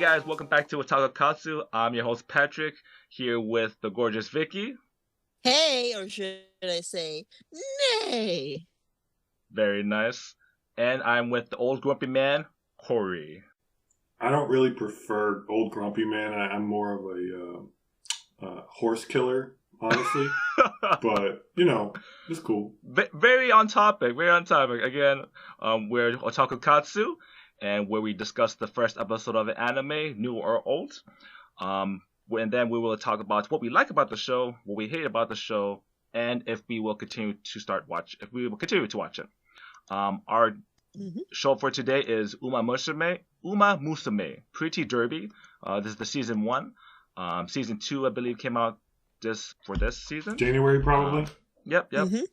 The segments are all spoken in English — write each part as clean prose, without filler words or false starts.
guys, welcome back to Taku Katsu. I'm your host Patrick, here with the gorgeous Vicky. Hey, or should I say, nay? Very nice. And I'm with the old grumpy man, Cori. I don't really prefer old grumpy man. I'm more of a horse killer, honestly. But, it's cool. Very on topic, very on topic. Again, we're Taku Katsu, and where we discuss the first episode of an anime, new or old. And then we will talk about what we like about the show, what we hate about the show, and if we will continue to watch it. Our show for today is Uma Musume, Pretty Derby. This is the season 1. Season 2, I believe, came out for this season. January, probably. Yep. Mm-hmm.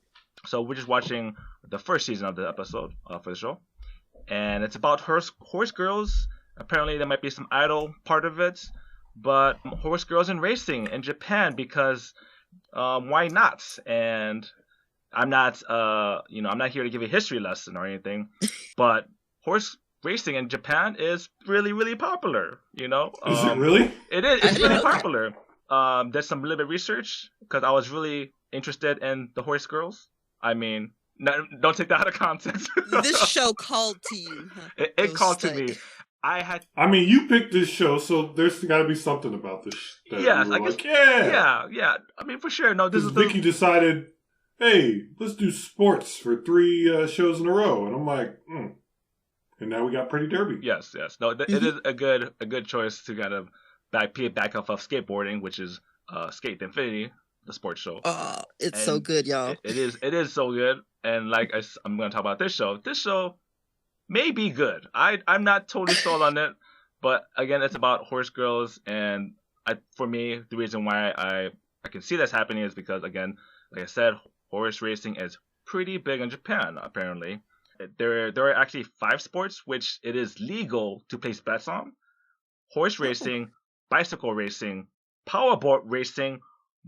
So we're just watching the first season of the episode for the show. And it's about horse girls. Apparently there might be some idol part of it. But horse girls in racing in Japan, because why not? And I'm not I'm not here to give a history lesson or anything, but horse racing in Japan is really, really popular, Is it really? It is. It's really popular. There's some little bit of research, because I was really interested in the horse girls. I mean, don't take that out of context. This show called to you. Huh? It called to me. You picked this show, so there's got to be something about this. Yes, I guess. Like, yeah. I mean, for sure. No, this is Vicky decided, hey, let's do sports for 3 shows in a row, and I'm like, And now we got Pretty Derby. Yes. No, it is a good choice to kind of back off of skateboarding, which is Skate to Infinity, the sports show. It's so good, y'all. It is so good, and like I'm going to talk about this show. This show may be good. I'm not totally sold on it, but again, it's about horse girls, and for me, the reason why I can see this happening is because, again, like I said, horse racing is pretty big in Japan. Apparently, there are actually 5 sports which it is legal to place bets on: horse racing, bicycle racing, powerboat racing,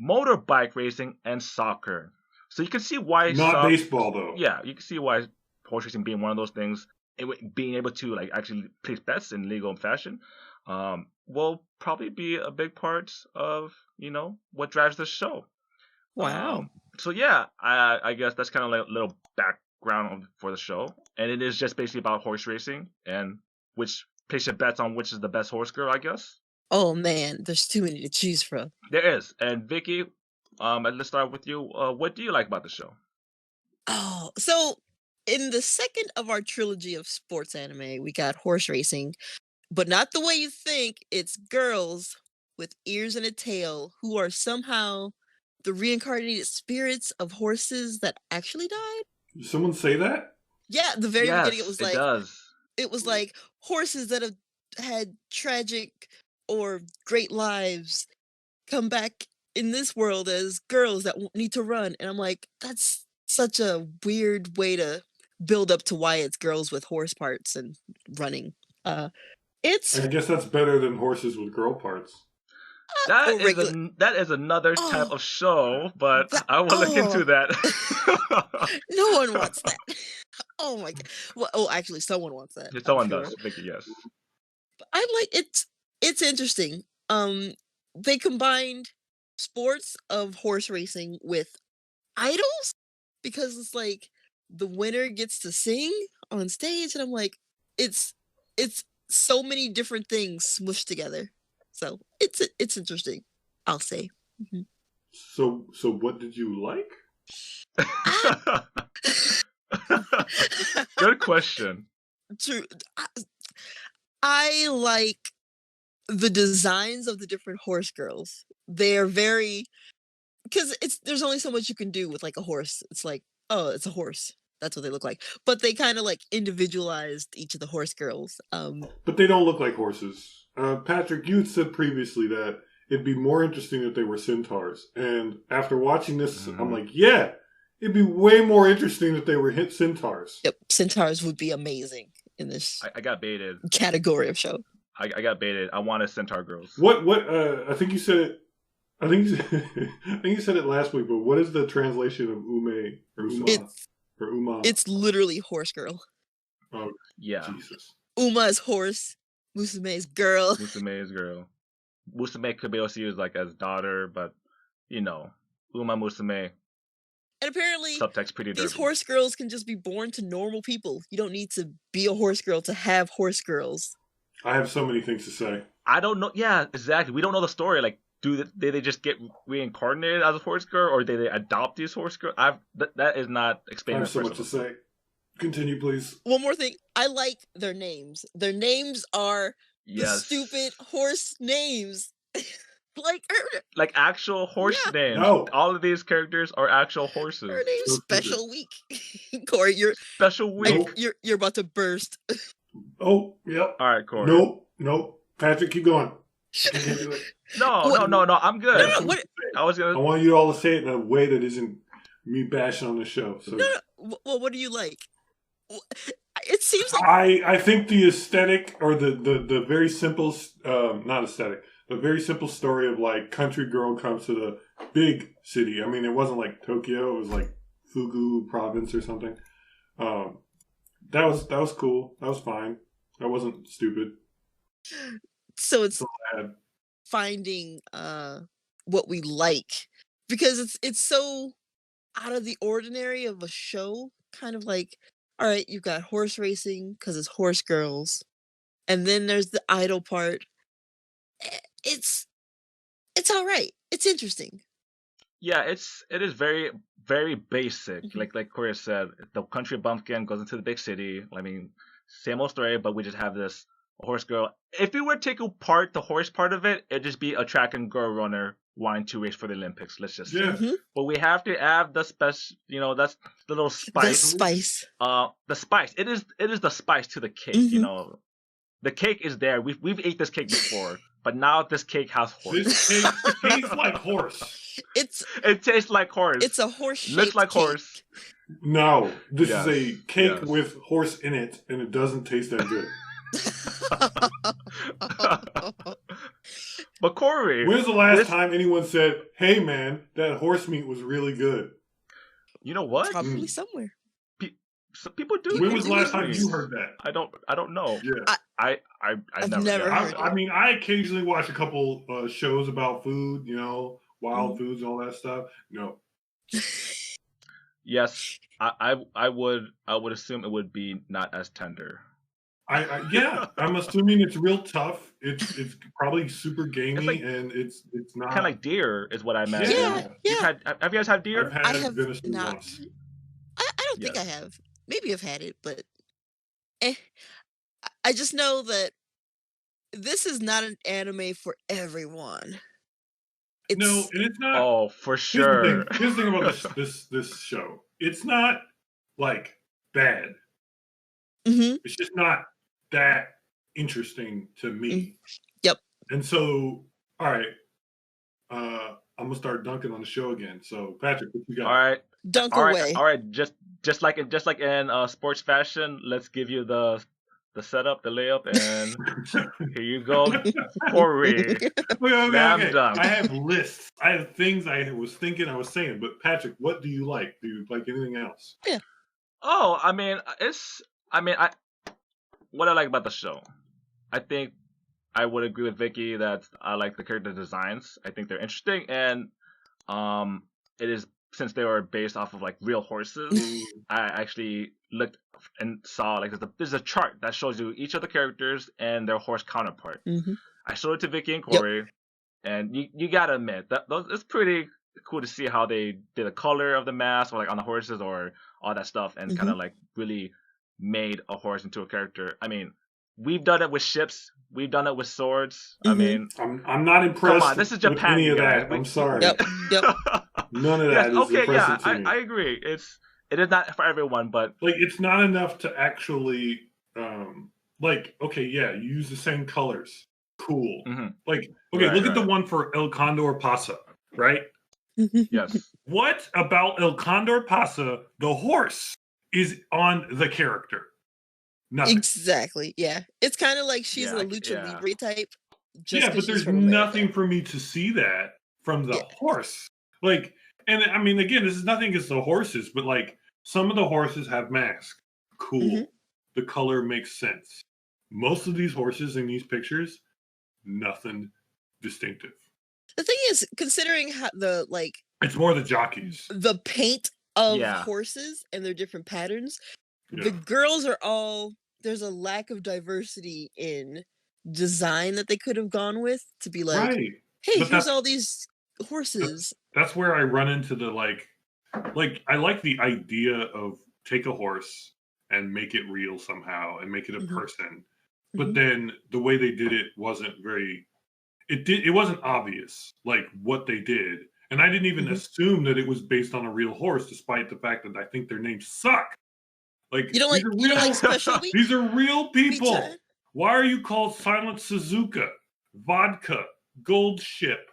motorbike racing, and soccer. So you can see why baseball though. Yeah, you can see why horse racing being one of those things, being able to like actually place bets in legal fashion, will probably be a big part of what drives the show. Wow. So yeah, I guess that's kind of like a little background for the show, and it is just basically about horse racing and which place your bets on which is the best horse girl, I guess. Oh man, there's too many to choose from. There is. And Vicky, let's start with you. What do you like about the show? Oh, so in the second of our trilogy of sports anime, we got horse racing, but not the way you think. It's girls with ears and a tail who are somehow the reincarnated spirits of horses that actually died. Did someone say that? Yeah, the very beginning it was like horses that have had tragic or great lives come back in this world as girls that need to run. And I'm like, that's such a weird way to build up to why it's girls with horse parts and running. I guess that's better than horses with girl parts. That is another type of show, but I will look into that. No one wants that. Oh my god. Well, actually, someone wants that. Someone does. Vicky, yes. But I like it. It's interesting. They combined sports of horse racing with idols, because it's like the winner gets to sing on stage, and I'm like, it's so many different things smushed together. So it's interesting, I'll say. Mm-hmm. So what did you like? Good question. True. I like the designs of the different horse girls. They're very, because there's only so much you can do with like a horse. It's like, oh, it's a horse. That's what they look like. But they kind of like individualized each of the horse girls. But they don't look like horses. Patrick, you had said previously that it'd be more interesting if they were centaurs. And after watching this, I'm like, yeah, it'd be way more interesting if they were centaurs. Yep, centaurs would be amazing in this. I got baited. Category of show. I got baited. I wanted centaur girls. What? I think you said it. I think you said it last week. But what is the translation of ume or uma? It's literally horse girl. Oh yeah. Jesus. Uma is horse. Musume's girl. Musume's girl. Musume could be also used like as daughter, but Uma Musume. And apparently, Subtext pretty these derpy. horse girls can just be born to normal people. You don't need to be a horse girl to have horse girls. I have so many things to say. I don't know. Yeah, exactly. We don't know the story. Like, did they just get reincarnated as a horse girl, or did they adopt these horse girls? That is not I explained. have so much to say. Continue, please. One more thing. I like their names. Their names are the stupid horse names. like actual horse names. No. All of these characters are actual horses. Her name's Special Week. Cori, you're Special Week. You're about to burst. Oh, yep. All right, Cori. Nope. Patrick, keep going. No. I'm good. I want you all to say it in a way that isn't me bashing on the show. So. No. Well, what do you like? It seems like I think the aesthetic or the very simple not aesthetic, but very simple story of like country girl comes to the big city. I mean, it wasn't like Tokyo; it was like Fugu province or something. That was cool. That was fine. That wasn't stupid. So it's finding what we like, because it's so out of the ordinary of a show. Kind of like, all right, you've got horse racing because it's horse girls, and then there's the idol part. It's all right. It's interesting. Yeah, it is very, very basic. Mm-hmm. Like Cori said, the country bumpkin goes into the big city. I mean, same old story, but we just have this horse girl. If we were to take apart the horse part of it, it'd just be a track and girl runner wanting to race for the Olympics. Let's just say. Mm-hmm. But we have to add the special. That's the little spice. The spice. The spice. It is the spice to the cake. Mm-hmm. The cake is there. We've ate this cake before, but now this cake has horse. This cake tastes like horse. It tastes like horse. It's a horse. Looks like cake. horse. No, this is a cake with horse in it, and it doesn't taste that good. But Cori, when's the last time anyone said, "Hey, man, that horse meat was really good"? You know what? Probably somewhere. Some people do. When was the last time you heard that? I don't know. Yeah, I've never heard. I mean, I occasionally watch a couple shows about food, wild foods, all that stuff. No. Yes, I would assume it would be not as tender. I'm assuming it's real tough. It's probably super gamey, and it's not kind of like deer is what I imagine. Yeah. Have you guys had deer? I have venison not. Once. I don't think I have. Maybe I've had it, but I just know that this is not an anime for everyone. No, and it's not. Oh, for sure. Here's the thing about this show. It's not like bad. Mm-hmm. It's just not that interesting to me. Yep. And so, all right, I'm gonna start dunking on the show again. So, Patrick, what you got? All right, dunk away. All right, just like in sports fashion, let's give you the setup, the layup, and here you go, Cori. Okay. I have lists. I have things I was saying. But Patrick, what do you like? Do you like anything else? Yeah. Oh, what I like about the show, I think I would agree with Vicky that I like the character designs. I think they're interesting, and it is, since they were based off of like real horses. I actually looked and saw like there's a chart that shows you each of the characters and their horse counterpart. Mm-hmm. I showed it to Vicky and Cori, and you gotta admit that it's pretty cool to see how they did the color of the mask, or like on the horses, or all that stuff, and kind of like really made a horse into a character. I mean, we've done it with ships, we've done it with swords. I mean, I'm not impressed. Come on, this is Japan, with any of guys. that. I'm sorry. Yep. None of that is impressive to me. I agree. It is not for everyone, but like it's not enough to actually you use the same colors. Cool. Mm-hmm. Like, okay, look at the one for El Condor Pasa, right? Yes. What about El Condor Pasa, the horse, is on the character? Nothing. Exactly. Yeah. It's kind of like she's a lucha libre type. But there's nothing for me to see that from the horse. Like, and I mean, again, this is nothing against the horses, but like some of the horses have masks. Cool. The color makes sense. most of these horses in these pictures, nothing distinctive. The thing is, considering how it's more the jockeys. the paint of Yeah. horses and their different patterns, Yeah. the girls are all, there's a lack of diversity in design that they could have gone with to be like, Right. hey, But here's all these horses. That's where I run into the like I like the idea of take a horse and make it real somehow and make it a Mhm. person. But Mhm. then the way they did it wasn't very it wasn't obvious like what they did. And I didn't even Mhm. assume that it was based on a real horse, despite the fact that I think their names suck. Like You don't these like are you don't real like Special Week? these are real people. Chan? Why are you called Silent Suzuka? Vodka, Gold Ship.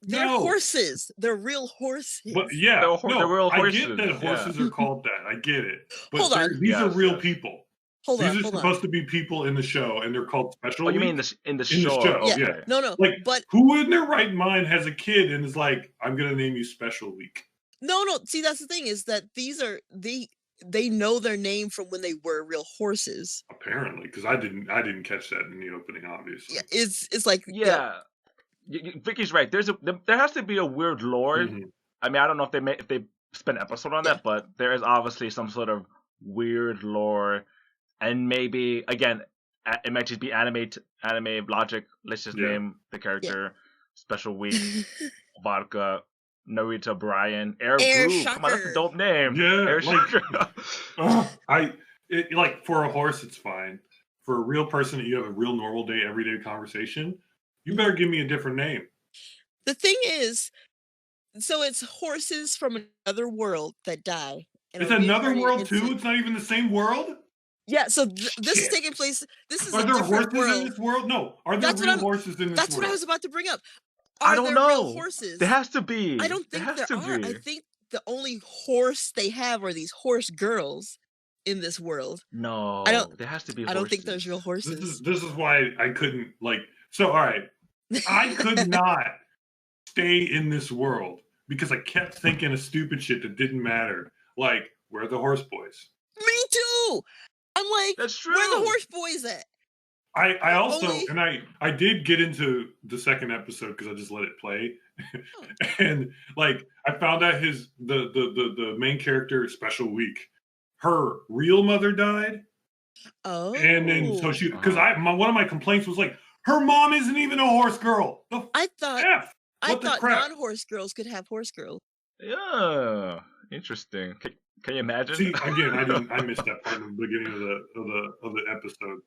They're No. horses. They're real horses. But yeah, They're real I get horses, that yeah. horses are called that. I get it. But Hold on. these are Yes, real yes. people. Hold These on, are hold on. supposed to be people in the show, and they're called Special Oh, you Week mean in the in show? the show. Yeah. Okay. No, Like, but who in their right mind has a kid and is like, I'm going to name you Special Week? no. See, that's the thing is that these are they know their name from when they were real horses. Apparently, because I didn't catch that in the opening, obviously. Yeah, it's like Yeah. Vicky's right. There has to be a weird lore. Mhm. I mean, I don't know if they spent an episode on Yeah. that, but there is obviously some sort of weird lore, and maybe again, it might just be anime logic. Let's just Yeah. name the character Special Week, Vodka, Narita Brian, Air Air Groove. Come on, that's a Shocker. dope name. Yeah, Air like- Shocker. Like for a horse, it's fine. For a real person that you have a real normal day, everyday conversation, you better give me a different name. The thing is, so it's horses from another world that die. and It's are another reincarnated world into- too. It's not even the same world. Yeah, so this is Shit. taking place. This is Are a there different horses in world. this world? No. Are there That's what real I'm- horses in this That's world? what I was about to bring up. I Are don't there know. real horses? There has to be. I don't think has there to are. I be. think the only horse they have are these horse girls in this world. No, don't- there has to be. I don't think horses. there's real horses. This is why I couldn't like. So all right, I could not stay in this world because I kept thinking of stupid shit that didn't matter. Like, where are the horse boys? Me too. I'm like, That's true. where are the horse boys at? I also Only- and I did get into the second episode because I just let it play, and like I found out the main character Special Week, her real mother died, Oh, and then so she because one of my complaints was like her mom isn't even a horse girl. The I thought f I what the thought crap? non-horse girls could have horse girls. Yeah, interesting. Can you imagine? See again, I missed that part in the beginning of the episode.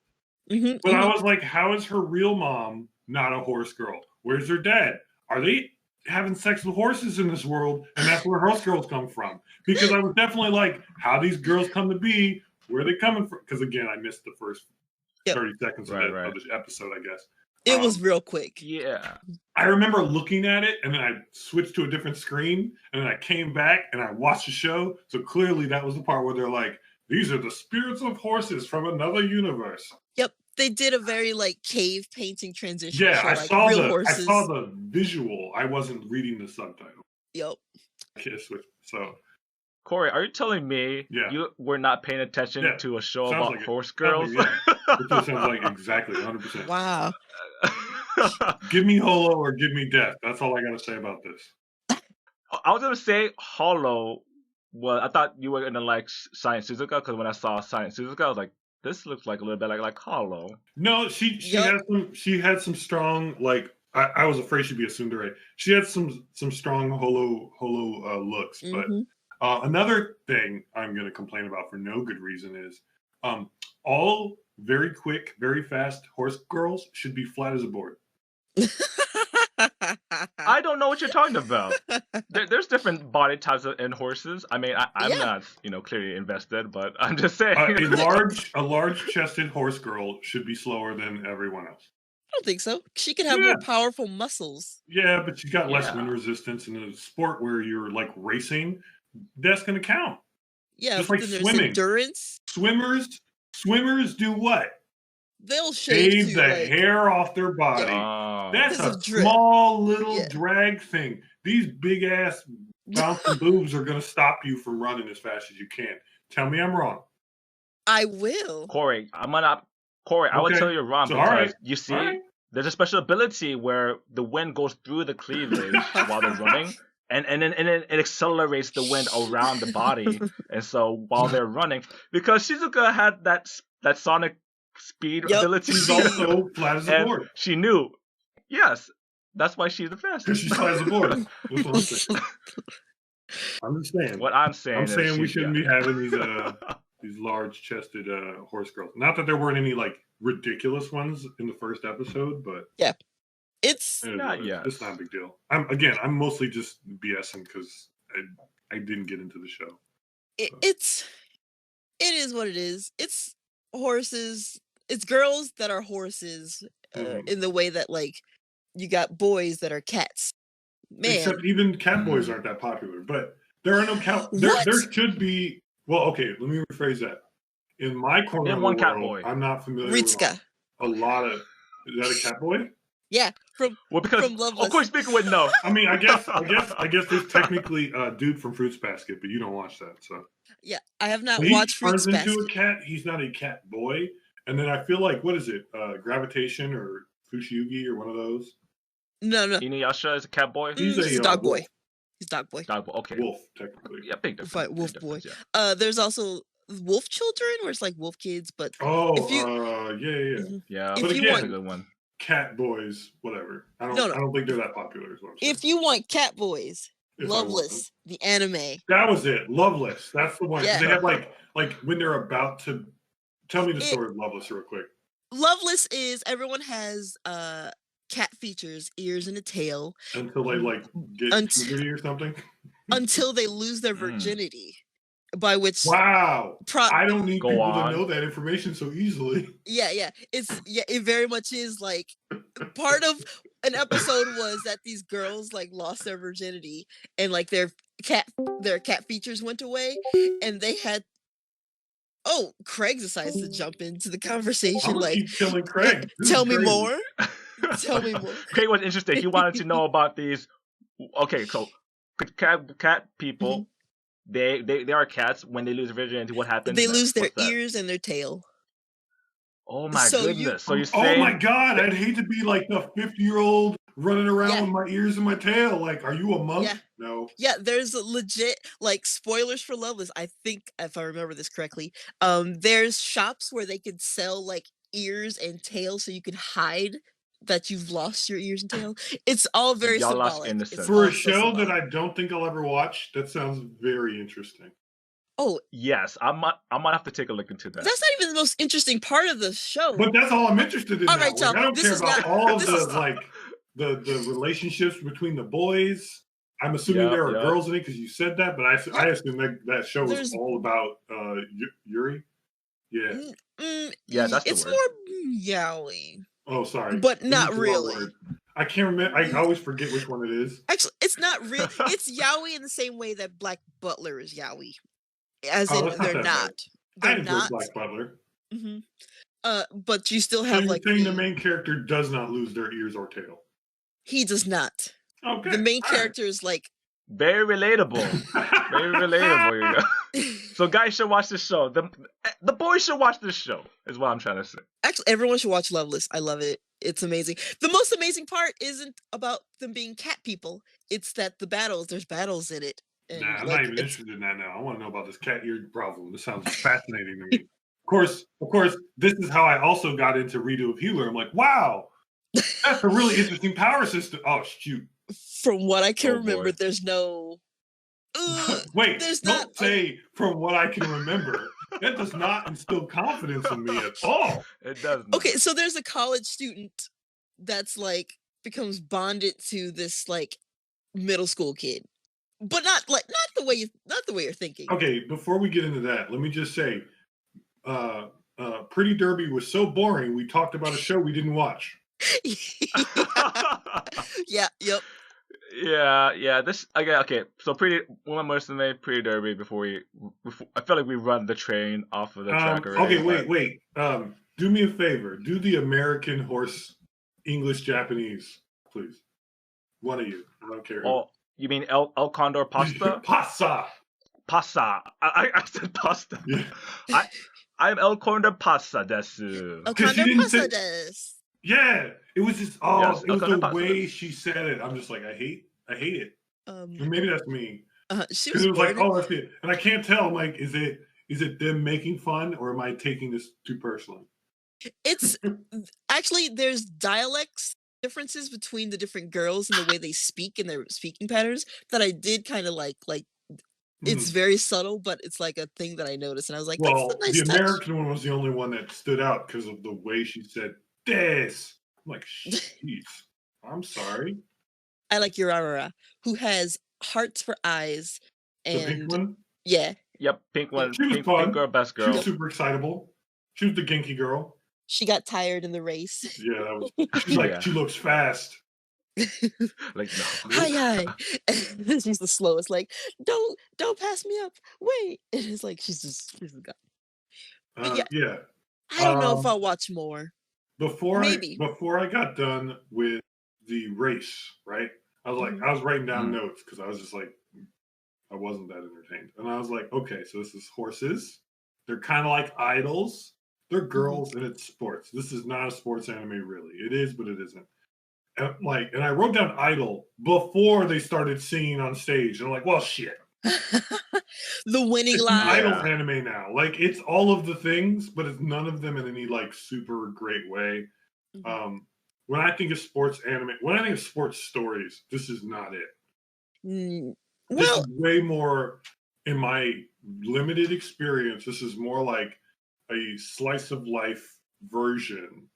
Mm-hmm, But I was like, how is her real mom not a horse girl? Where's her dad? Are they having sex with horses in this world? And that's where horse girls come from. Because I was definitely like, how these girls come to be? Where are they coming from? Because again, I missed the first 30 seconds of this episode, I guess. It was real quick. Yeah. I remember looking at it and then I switched to a different screen and then I came back and I watched the show. So clearly that was the part where they're like, these are the spirits of horses from another universe. Yep, they did a very like cave painting transition. Yeah, show, I like, saw real the horses. I saw the visual. I wasn't reading the subtitle. Yep. So Cori, are you telling me Yeah. you were not paying attention Yeah. to a show Sounds about like it. horse Sounds like girls? it just sounds like exactly 100%. Wow. Give me Holo or give me death. That's all I got to say about this. I was gonna say Hollow. Well, I thought you were gonna like Science Suzuka because when I saw Science Suzuka, I was like, this looks like a little bit like Hollow. No, she Yep. had some strong like I was afraid she'd be a tsundere. She had some strong holo looks, but Mhm. another thing I'm going to complain about for no good reason is all very quick, very fast horse girls should be flat as a board. I don't know what you're talking about. There's different body types in horses. I mean, I'm Yeah. not, clearly invested, but I'm just saying. A large chested horse girl should be slower than everyone else. I don't think so. She could have Yeah. more powerful muscles. Yeah, but she's got less Yeah. wind resistance in a sport where you're like racing. That's going to count. Yeah, Just but like then there's swimming. endurance. Swimmers do what? They'll shave Shave to, the like, hair off their body. Oh. That's This a is drip. small little Yeah. drag thing. These big ass bouncing boobs are going to stop you from running as fast as you can. Tell me I'm wrong. I will. Cori, I'm gonna Corey, I would Okay. tell you wrong So, because all right. you see, All right. there's a special ability where the wind goes through the cleavage while they're running, and then it accelerates the wind around the body, and so while they're running, because Shizuka had that sonic speed Yep. ability, She's also flat as a and board. she knew. Yes, that's why she's the Because fastest. she's flat as a board. That's what I'm saying. I'm just saying. What I'm saying I'm is saying we she- shouldn't yeah. be having these large-chested horse girls. Not that there weren't any like ridiculous ones in the first episode, but It's it is Not what it is. yet. It's not a big deal. I'm mostly just BSing because I didn't get into the show. it is what it is. It's horses. It's girls that are horses Mhm. in the way that like you got boys that are cats. Man, Except even cat boys aren't that popular. But there are no cat. There What? should be. Well, okay. Let me rephrase that. In my corner Name of the one world, cat boy. I'm not familiar Ritsuka. with a lot of. Is that a cat boy? Yeah, from Well, because from Loveless. of course, speaker would know. I mean, I guess there's technically a dude from Fruits Basket, but you don't watch that, so. Yeah, I have not When watched he turns Fruits into Basket. a cat, he's not a cat boy. And then I feel like, what is it? Gravitation or Fushiyugi or one of those? No, Inuyasha is a cat boy. He's he's a dog boy. wolf. He's dog boy. Dog boy. Okay. Wolf, technically. Yeah, big difference. Right, big wolf boy. difference, yeah. There's also wolf children, where it's like wolf kids, but Oh, If you- yeah. Mhm. Yeah, If But you again- that's want a good one. Cat boys, whatever. I No. don't think they're that popular as well. if you want cat boys, If I want them. Loveless, the anime. That was it. Loveless. That's the one. Yeah. They have like when they're about to. Tell me the It- story of Loveless real quick. Loveless is everyone has cat features, ears and a tail Until they like get Unt- puberty or something. until they lose their virginity. By which Wow. pro- I don't need Go people on. to know that information so easily. it very much is like part of an episode was that these girls like lost their virginity and like their cat features went away and they had Craig decides to jump into the I'm conversation gonna like keep killing Craig. This tell is me crazy. more. Tell me more. Craig was interested. He wanted to know about these. Okay, so cat people, they are cats. When they lose virginity, what happens? They next? lose their What's that? ears and their tail. Oh my So goodness! So you're Oh saying? my god, I'd hate to be like the 50-year-old running around Yeah. with my ears and my tail. Like, are you a monk? Yeah. No. Yeah, there's a legit like spoilers for Loveless. I think if I remember this correctly, there's shops where they could sell like ears and tail so you can hide that you've lost your ears and tail. It's all very Y'all lost symbolic. innocence. It's For all a so show that symbolic. I don't think I'll ever watch, that sounds very interesting. Oh, Yes, I might have to take a look into that. that's not even the most interesting part of the show. But that's all I'm interested in All now. right, Like, y'all, I don't this care is about not- all of this the is- like the relationships between the boys. I'm assuming there are Yeah. girls in it because you said that, but I assume that show was There's- all about Yuri. Yeah. Yeah, that's the it's word. more yaoi, Oh, sorry. but You not used the wrong really. word. I can't remember. I always forget which one it is. Actually, it's not real. It's yaoi in the same way that Black Butler is yaoi, as Oh, in that's not they're that bad. not. I They're enjoyed not. Black Butler. hmm But you still So have you're like saying the main character does not lose their ears or tail. he does not. Okay. The main all right. character is like Very relatable. Very relatable. You know? So guys should watch this show. The boys should watch this show. Is what I'm trying to say. actually everyone should watch Loveless. I love it. It's amazing. The most amazing part isn't about them being cat people. It's that there's battles in it. And Nah, I'm like, not even it's- interested in that now. I want to know about this cat-eared problem. This sounds fascinating to me. Of course, this is how I also got into Redo of Healer. I'm like, wow, that's a really interesting power system. Oh, shoot. From what I can Oh, remember, boy. there's no. Wait, there's don't not- say from what I can remember. That does not instill confidence in me at all. It does. Okay, so there's a college student that's like becomes bonded to this like middle school kid, but not the way you're thinking. Okay, before we get into that, let me just say, Pretty Derby was so boring. We talked about a show we didn't watch. Yeah. Yep. Yeah. This again. Okay, so Musume, Pretty Derby. Before I feel like we run the train off of the track already. Okay, but- wait. Do me a favor. Do the American horse English Japanese, please. One of you. I don't care who. Oh, you mean El Condor Pasta? Pasta. Pasta. I said pasta. Yeah. I'm El Conde Pasa desu. Because she Okanda didn't say. Pasadas. Yeah, it was just Yes, it was El the Conde Pasa way desu. she said it. I'm just like, I hate it. Um, Or maybe that's me. she Because was it was like, born. oh, that's it, and I can't tell. I'm like, is it them making fun, or am I taking this too personally? It's actually there's dialects differences between the different girls and the way they speak and their speaking patterns that I did kind of like. Like it's very subtle, but it's like a thing that I noticed, and I was like, "That's a Well, nice the touch." American one was the only one that stood out because of the way she said this. I'm like, jeez, I'm sorry. I like Urarara, who has hearts for eyes, The pink and one? yeah, Yep, pink one. She was Pink fun. girl, best She girl. was super excitable. She was the Genki girl. she got tired in the race. Yeah, that was. She's like, Yeah. she looks fast. Like, no. Hi. She's the slowest. Like, don't pass me up. Wait. And it's like she's just gone. But Yeah. I don't know if I'll watch more. Maybe. Before I got done with the race, right? I was like, I was writing down notes because I was just like, I wasn't that entertained, and I was like, okay, so this is horses. They're kind of like idols. They're girls, and it's sports. This is not a sports anime, really. It is, but it isn't. And I wrote down idol before they started singing on stage, and I'm like, well, shit. The winning It's line. an idol anime now. Like, it's all of the things, but it's none of them in any like super great way. When I think of sports anime, when I think of sports stories, this is not it. This is way more, in my limited experience, this is more like a slice of life version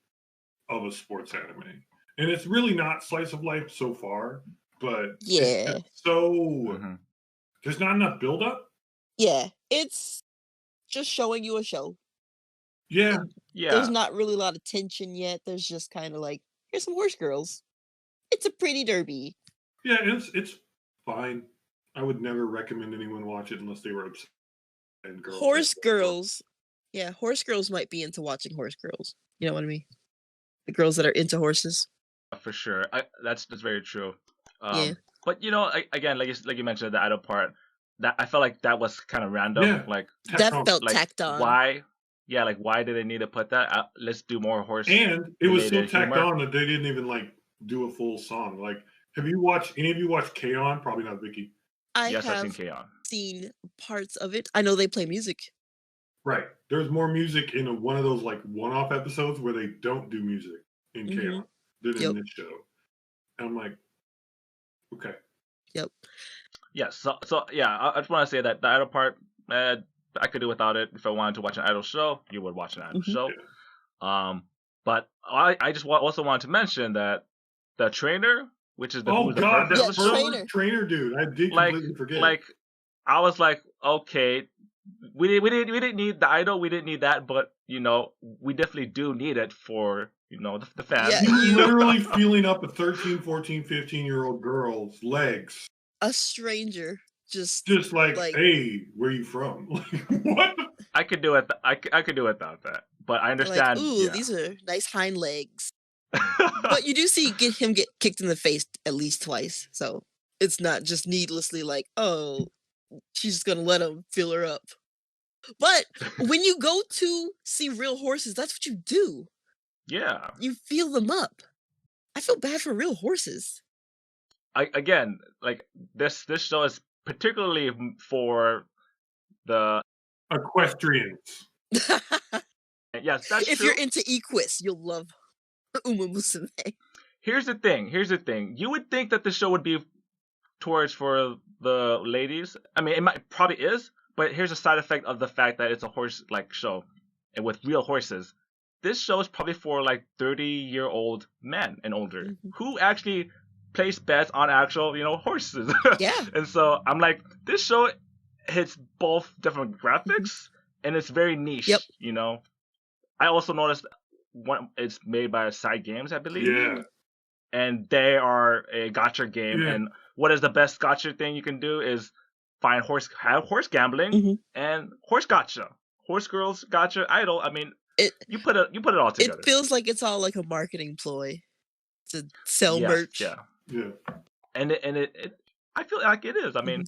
of a sports anime. And it's really not slice of life so far, but it's so there's not enough build up. Yeah, it's just showing you a show. Yeah. There's not really a lot of tension yet. There's just kind of like, here's some horse girls. It's a pretty derby. Yeah, it's fine. I would never recommend anyone watch it unless they were upset. And Horse girls. Yeah, horse girls might be into watching horse girls. You know what I mean? The girls that are into horses. For sure. That's very true. Yeah. But you know, again, like you mentioned, the idol part, that I felt like that was kind of random. Yeah. Like that felt like, tacked on. Why? Yeah, like why did they need to put that? Let's do more horse. And it was so tacked humor. on that they didn't even like do a full song. Like, have you watched any of you watched K-On? Probably not Vicky. Yes, I've seen K-On. Seen parts of it. I know they play music. Right. There's more music in one of those like one-off episodes where they don't do music in K-On than in this show. And I'm like, okay. Yep. Yeah. So yeah, I just want to say that the idol part, I could do without it. If I wanted to watch an idol show, you would watch an idol show. Yeah. But I just also wanted to mention that the trainer, which is the trainer dude, I did completely forget. Like, I was like, okay, we didn't need the idol, we didn't need that, but you know, we definitely do need it for, you know, the fans. Yeah, you literally feeling up a 13, 14, 15-year-old girl's legs. A stranger. Just like, hey, where you from? Like, what? I could do it. I could do without that, but I understand. Like, ooh, these are nice hind legs. But you do see him get kicked in the face at least twice, so it's not just needlessly like, oh, she's just gonna let him fill her up. But when you go to see real horses, that's what you do. Yeah, you feel them up. I feel bad for real horses. Again, like this show is particularly for the equestrians. Yes, that's if true. you're into equus, you'll love Musume. Here's the thing. You would think that the show would be towards for the ladies. I mean, it probably is, but here's a side effect of the fact that it's a horse like show and with real horses. This show is probably for like 30-year-old men and older who actually place bets on actual, you know, horses. Yeah. And so I'm like, this show hits both different graphics and it's very niche. Yep. You know, I also noticed it's made by Side Games, I believe. Yeah. And they are a gacha game. Yeah. And what is the best gacha thing you can do is find horse gambling and horse gacha, horse girls gacha idol. I mean, you put it all together. It feels like it's all like a marketing ploy to sell merch. Yeah. And it I feel like it is. I mean,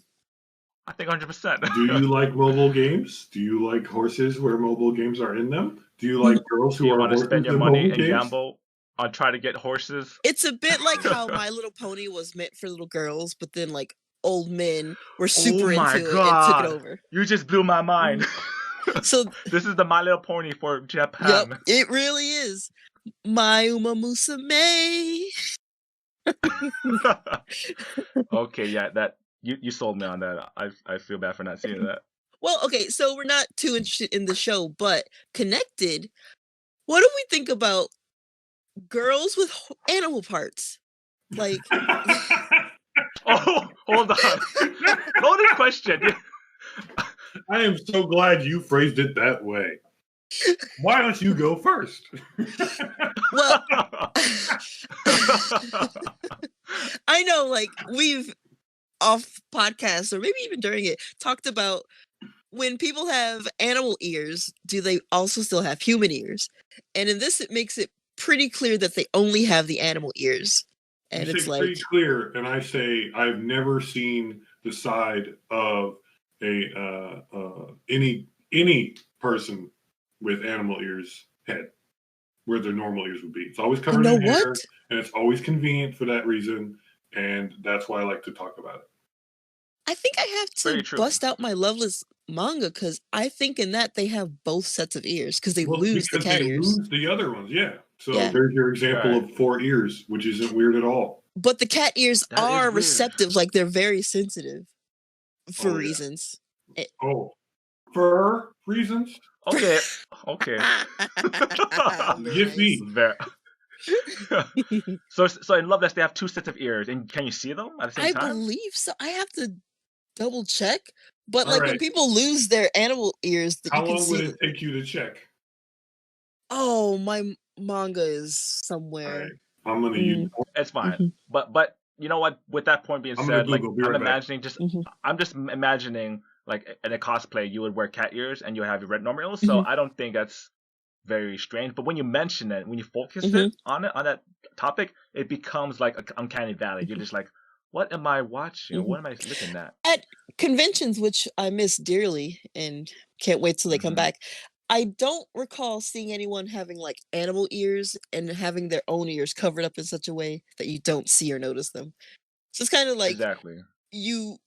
I think 100%. Do you like mobile games? Do you like horses where mobile games are in them? Do you like girls Do who you are want to spend horses your in money mobile and games? gamble on trying to get horses? It's a bit like how My Little Pony was meant for little girls, but then like old men were super Oh my into it and took it god! over. You just blew my mind. So This is the My Little Pony for yep, Japan. it really is. My Uma Musume. Okay, yeah, that you sold me on that. I feel bad for not seeing that. Well, okay, so we're not too interested in the show, but connected. What do we think about girls with animal parts? Like, Oh, hold on. Loaded question. I am so glad you phrased it that way. Why don't you go first? well, I know, like, we've off podcasts or maybe even during it talked about when people have animal ears, do they also still have human ears? And in this, it makes it pretty clear that they only have the animal ears. And You it's say like, pretty clear, and I say I've never seen the side of a any person with animal ears head where their normal ears would be. It's always you covered know in hair, what? and it's always convenient for that reason, and that's why I like to talk about it. I think I have Very to true. bust out my Loveless manga because I think in that they have both sets of ears because they lose the because cat they ears. lose the other ones, yeah. So Yeah. there's your example Right. of 4 ears, which isn't weird at all. But the cat ears That is are weird. receptive, like they're very sensitive for Oh, yeah. reasons. Oh, for reasons? Okay. Okay. Very Give me. Very. So in Loveless they have 2 sets of ears, and can you see them at the same I time? believe so. I have to double check. But All like when right. people lose their animal ears, that you How can long see. would it take you to check? Oh, my manga is All somewhere. right. I'm gonna use. It's fine. Mhm. But you know what? With that point being I'm gonna said, like Google. Be I'm right back. imagining Mhm. I'm just imagining like in a cosplay you would wear cat ears and you have your red normal ears. So Mhm. I don't think that's very strange. But when you mention it, when you focus Mhm. it on that topic, it becomes like an uncanny valley. You're just like, what am I watching? Or what am I looking at? At conventions, which I miss dearly and can't wait till they come Mhm. back, I don't recall seeing anyone having like animal ears and having their own ears covered up in such a way that you don't see or notice them. So it's kind of like Exactly. you,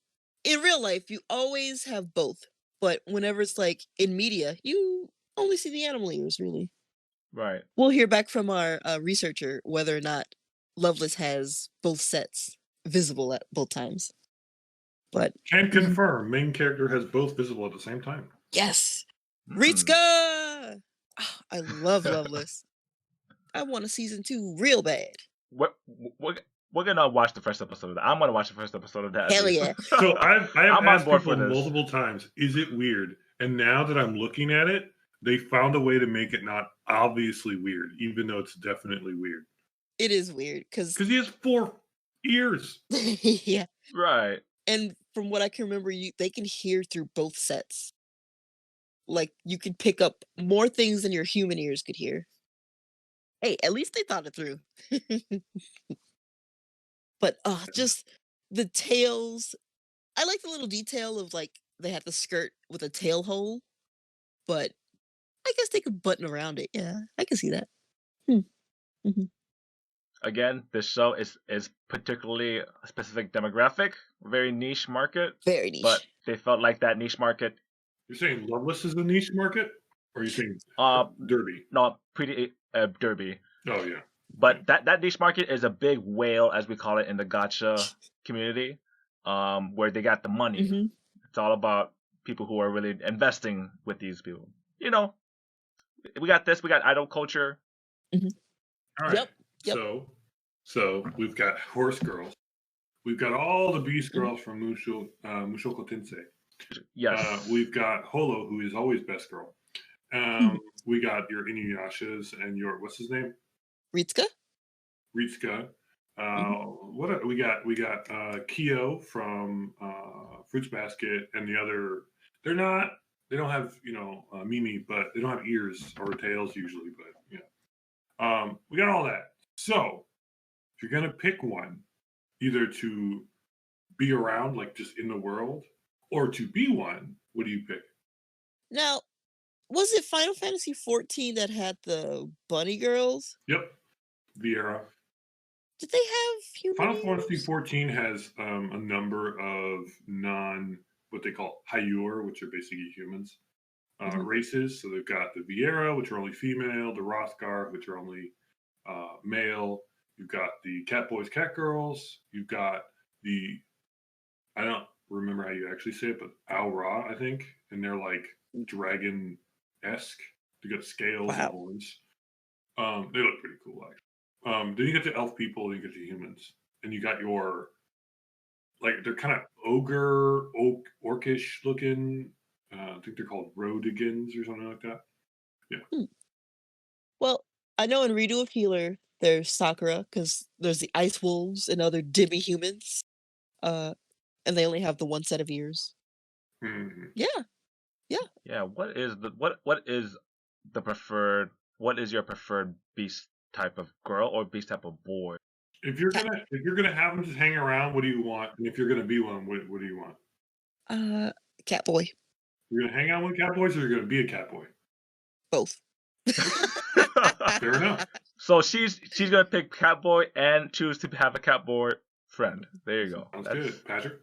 in real life, you always have both, but whenever it's like in media, you only see the animal ears, really. Right. We'll hear back from our researcher whether or not Loveless has both sets visible at both times. But Can confirm. Main character has both visible at the same time. yes, Mm. Ritsuka! Ah, I love Loveless. I want a season 2 real bad. We're, we're gonna watch the first episode of that. I'm gonna watch the first episode of that. Hell at least. yeah. So I have I'm on asked board people for this. multiple times, is it weird? And now that I'm looking at it, they found a way to make it not obviously weird, even though it's definitely weird. It is weird because Because he has 4 ears. yeah, Right. and from what I can remember, they can hear through both sets. Like you can pick up more things than your human ears could hear. Hey, at least they thought it through. But just the tails. I like the little detail of like they had the skirt with a tail hole, but I guess they could button around it. Yeah, I can see that. Again, this show is particularly a specific demographic, very niche market, Very niche. but they felt like that niche market. You're saying Loveless is a niche market? Or are you saying Derby? No, pretty derby. Oh, yeah. But that niche market is a big whale, as we call it in the gacha community, where they got the money. Mhm. It's all about people who are really investing with these people. You know, we got this. We got idol culture. All right. Yep. So we've got horse girls. We've got all the beast girls from Mushoku Tensei. Yes. We've got Holo, who is always best girl. We got your Inuyashas and your, what's his name? Ritsuka? What we got? We got Kyo from Fruits Basket, and the other. They don't have Mimi, but they don't have ears or tails usually. But yeah, we got all that. So if you're gonna pick one, either to be around, like just in the world, Or to be one, what do you pick? Now, was it Final Fantasy 14 that had the bunny girls? Yep, Viera. Did they have human Final Fantasy ears? 14 has a number of what they call Hayur, which are basically humans, races. So they've got the Viera, which are only female, the Rothgar, which are only male. You've got the cat boys, cat girls. You've got I don't remember how you actually say it, but Aura, I think. And they're like dragon-esque. They got scales and Wow. horns. They look pretty cool, actually. Then you get the elf people, then you get the humans. And you got your, like, they're kind of orcish looking. I think they're called Rodigans or something like that. Yeah. Well, I know in Redo of Healer, there's Sakura, because there's the Ice Wolves and other demi-humans. And they only have the one set of ears. Mm-hmm. Yeah. What is your preferred beast type of girl or beast type of boy? If you're gonna have them just hang around, what do you want? And if you're gonna be one, what do you want? Cat boy. You're gonna hang out with cat boys, or you're gonna be a cat boy? Both. Fair enough. So she's gonna pick Catboy and choose to have a Catboy friend. There you go. Sounds good, Patrick.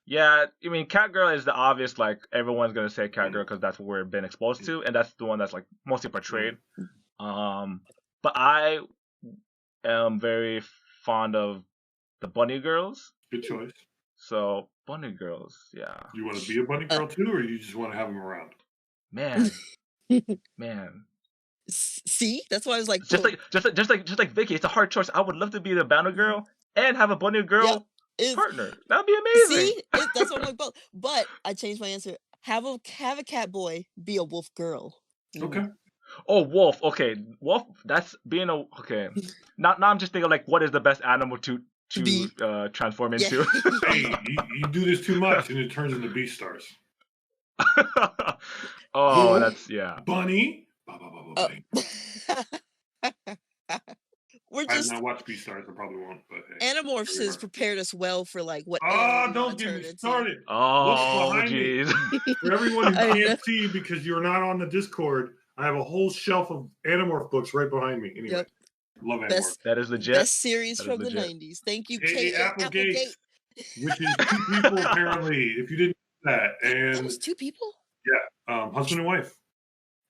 Yeah, I mean, Catgirl is the obvious, like, everyone's gonna say Catgirl because that's what we've been exposed to, and that's the one that's, like, mostly portrayed. But I am very fond of the bunny girls. Good choice. So, bunny girls, yeah. You want to be a bunny girl too, or you just want to have them around? Man. See, that's why I was like, just like Vicky, it's a hard choice. I would love to be the banner girl and have a bunny girl partner. That'd be amazing. See, that's what I'm like both. But I changed my answer. Have a cat boy, be a wolf girl. Okay. Oh, wolf. Okay, wolf. That's being a okay. Now I'm just thinking, like, what is the best animal to transform into? Hey, you do this too much, and it turns into Beastars. Oh, that's bunny. We're I have just not watched Beastars. I probably won't. But hey, Animorphs has prepared us well for like what. Don't get me started. Oh, jeez. For everyone who can't see because you're not on the Discord, I have a whole shelf of Animorph books right behind me. Anyway, love Animorph. That is legit. Best series from the 90s. Thank you, Applegate. Which is 2 people apparently. If you didn't know that, and that was 2 people. Yeah, husband and wife.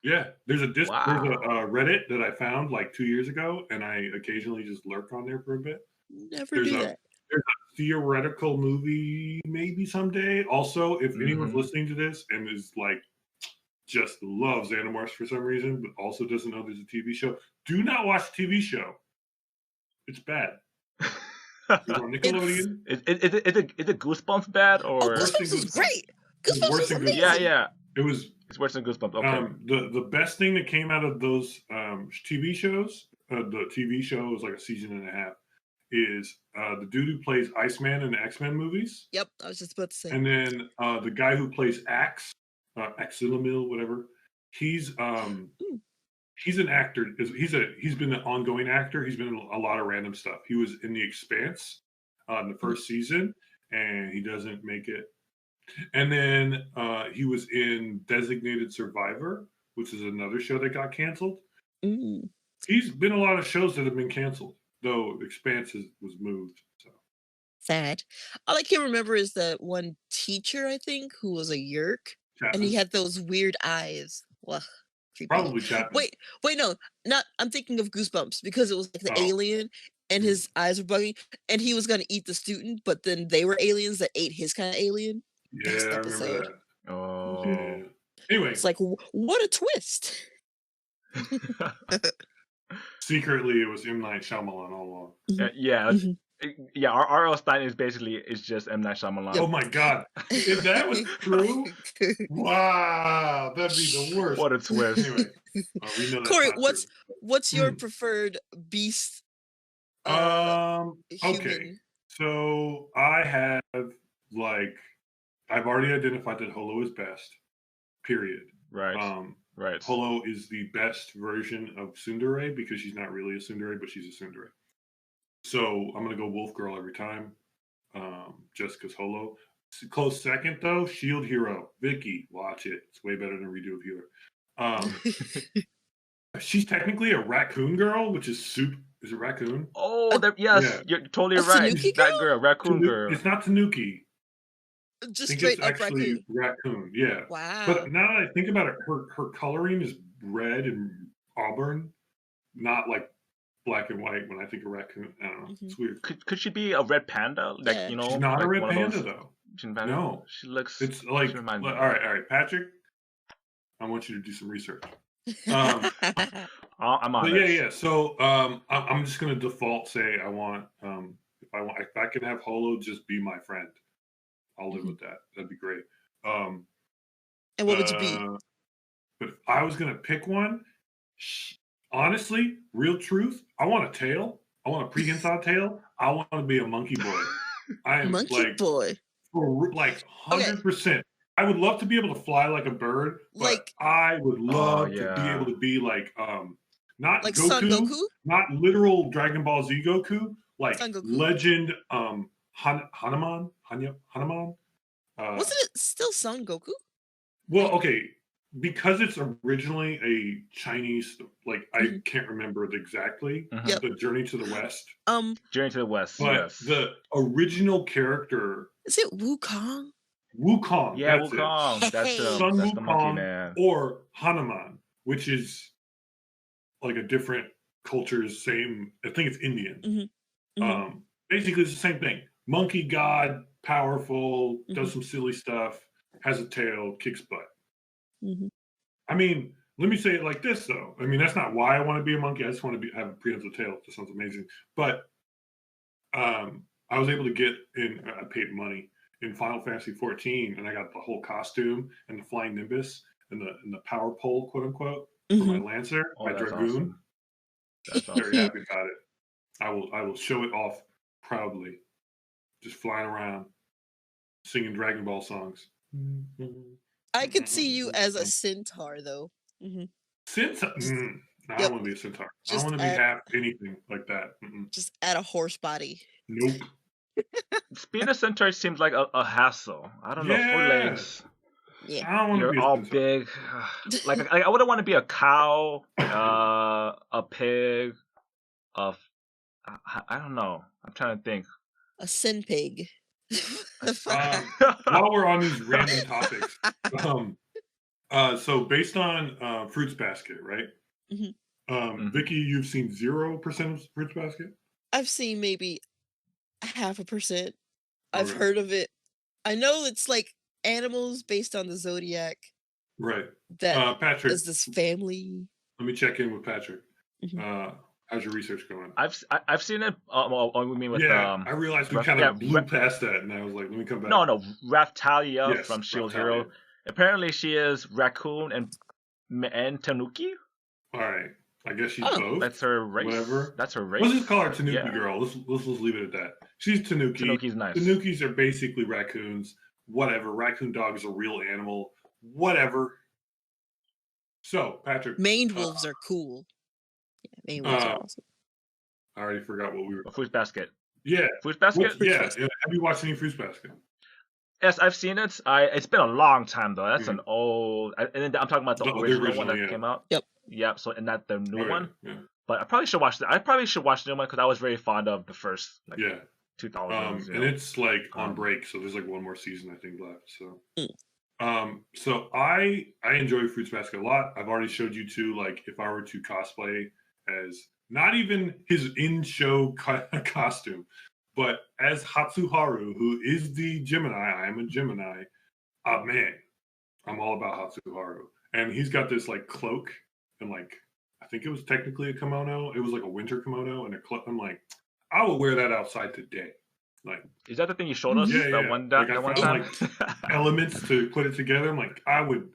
Yeah, there's a Reddit that I found like 2 years ago, and I occasionally just lurk on there for a bit. Never do that. There's a theoretical movie maybe someday. Also, if anyone's listening to this and is like just loves Animorphs for some reason, but also doesn't know there's a TV show, do not watch the TV show. It's bad. It's on Nickelodeon. Is it Goosebumps bad or? Goosebumps is great. Goosebumps was amazing. Yeah. It's worse than Goosebumps. Okay. The best thing that came out of those TV shows, the TV show was like a season and a half, is the dude who plays Iceman in the X-Men movies. Yep, I was just about to say. And then the guy who plays Axe, Axilomil, whatever, he's an actor. He's been an ongoing actor. He's been in a lot of random stuff. He was in The Expanse in the first season, and he doesn't make it. And then he was in Designated Survivor, which is another show that got canceled. He's been in a lot of shows that have been canceled, though Expanse was moved. So sad. All I can remember is that one teacher, I think, who was a Yerk, and he had those weird eyes. Ugh, creepy. Probably Chapman. Wait, no, not. I'm thinking of Goosebumps because it was like the alien, and his eyes were bugging, and he was gonna eat the student, but then they were aliens that ate his kind of alien. Yeah, I remember that. Oh. Yeah. Anyway, it's like what a twist. Secretly, it was M. Night Shyamalan all along. Yeah. R.L. Stein is just M. Night Shyamalan. Oh my God! If that was true, wow, that'd be the worst. What a twist! Anyway, we know Cori, what's your preferred beast? Okay, so I have I've already identified that Holo is best. Period. Right. Right. Holo is the best version of Tsundere because she's not really a Tsundere, but she's a Tsundere. So I'm gonna go Wolf Girl every time, just because Holo. Close second though, Shield Hero. Vicky, watch it. It's way better than Redo of Healer. She's technically a raccoon girl, which is soup. Is it raccoon? Oh, yes, you're totally a right. Tanuki That girl? girl, raccoon girl. It's not Tanuki. Just I think straight it's up actually raccoon. Yeah. Wow. But now that I think about it, her coloring is red and auburn, not like black and white. When I think of raccoon, I don't know. It's weird. Could she be a red panda? Like Yeah. She's not like a red one panda of those... though. Panda? No. She looks. It's like she reminds all me. right, Patrick. I want you to do some research. I'm on But it. yeah. So I'm just gonna default say I want if I can have Holo just be my friend, I'll live with that. That'd be great. And what would you be? But if I was gonna pick one, honestly, real truth, I want a tail. I want a prehensile tail. I want to be a monkey boy. I am Monkey boy. For like 100%. I would love to be able to fly like a bird, but I would love to be able to be like not like Goku, Son Goku, not literal Dragon Ball Z Goku, like Legend Hanuman. Wasn't it still Son Goku? Well, okay, because it's originally a Chinese, like I can't remember it exactly. The Journey to the West. Journey to the West. But yes. The original character is it Wukong? Wukong. Yeah, that's Wukong. It. That's Wukong the monkey man. Or Hanuman, which is like a different culture's same. I think it's Indian. Basically, it's the same thing. Monkey god, powerful, does some silly stuff, has a tail, kicks butt. I mean, let me say it like this though. I mean, that's not why I want to be a monkey. I just want to have a prehensile tail. That sounds amazing. But I was able to get in. I paid money in Final Fantasy 14, and I got the whole costume and the flying nimbus and the power pole, quote unquote, for my Lancer, my Dragoon. Awesome. I'm very happy about it. I will show it off proudly, just flying around, singing Dragon Ball songs. I could see you as a centaur, though. Centaur? I don't want to be a centaur. I don't want to be half anything like that. Just add a horse body. Nope. Being a centaur seems like a hassle. I don't know. 4 legs. Yeah. I don't want to be all big. Like I wouldn't want to be a cow, a pig, I don't know. I'm trying to think. A sin pig. While we're on these random topics, so based on Fruits Basket, right? Vicky, you've seen 0% of Fruits Basket? I've seen maybe 0.5%. I've heard of it. I know it's like animals based on the Zodiac. Right. That Patrick, is this family. Let me check in with Patrick. How's your research going? I've seen it. We mean with I realized we kind of blew past that, and I was like, let me come back. No, Raftalia from Shield Hero. Apparently, she is raccoon and Tanuki. All right, I guess she's both. That's her race. Whatever. That's her race. Let's just call her Tanuki girl. Let's leave it at that. She's Tanuki. Tanuki's nice. Tanukis are basically raccoons. Whatever. Raccoon dog is a real animal. Whatever. So, Patrick. Maned wolves are cool. Yeah, maned wolves are awesome. I already forgot what we were. Fruits Basket. Yeah. Fruits Basket? Have you watched any Fruits Basket? Yes, I've seen it. It's been a long time though. That's an old. And I'm talking about the original one that came out. Yep. So and not the new one. Yeah. But I probably should watch the new one because I was very fond of the first. 2000s. And it's like on break, so there's like one more season I think left. So. So I enjoy Fruits Basket a lot. I've already showed you two. Like if I were to cosplay as not even his in-show costume, but as Hatsuharu, who is the Gemini. I am a Gemini. Man, I'm all about Hatsuharu, and he's got this like cloak and like I think it was technically a kimono. It was like a winter kimono and a cloak. I'm like, I will wear that outside today. Like, is that the thing you showed us? Yeah. One like, time. Like elements to put it together. I'm like, I would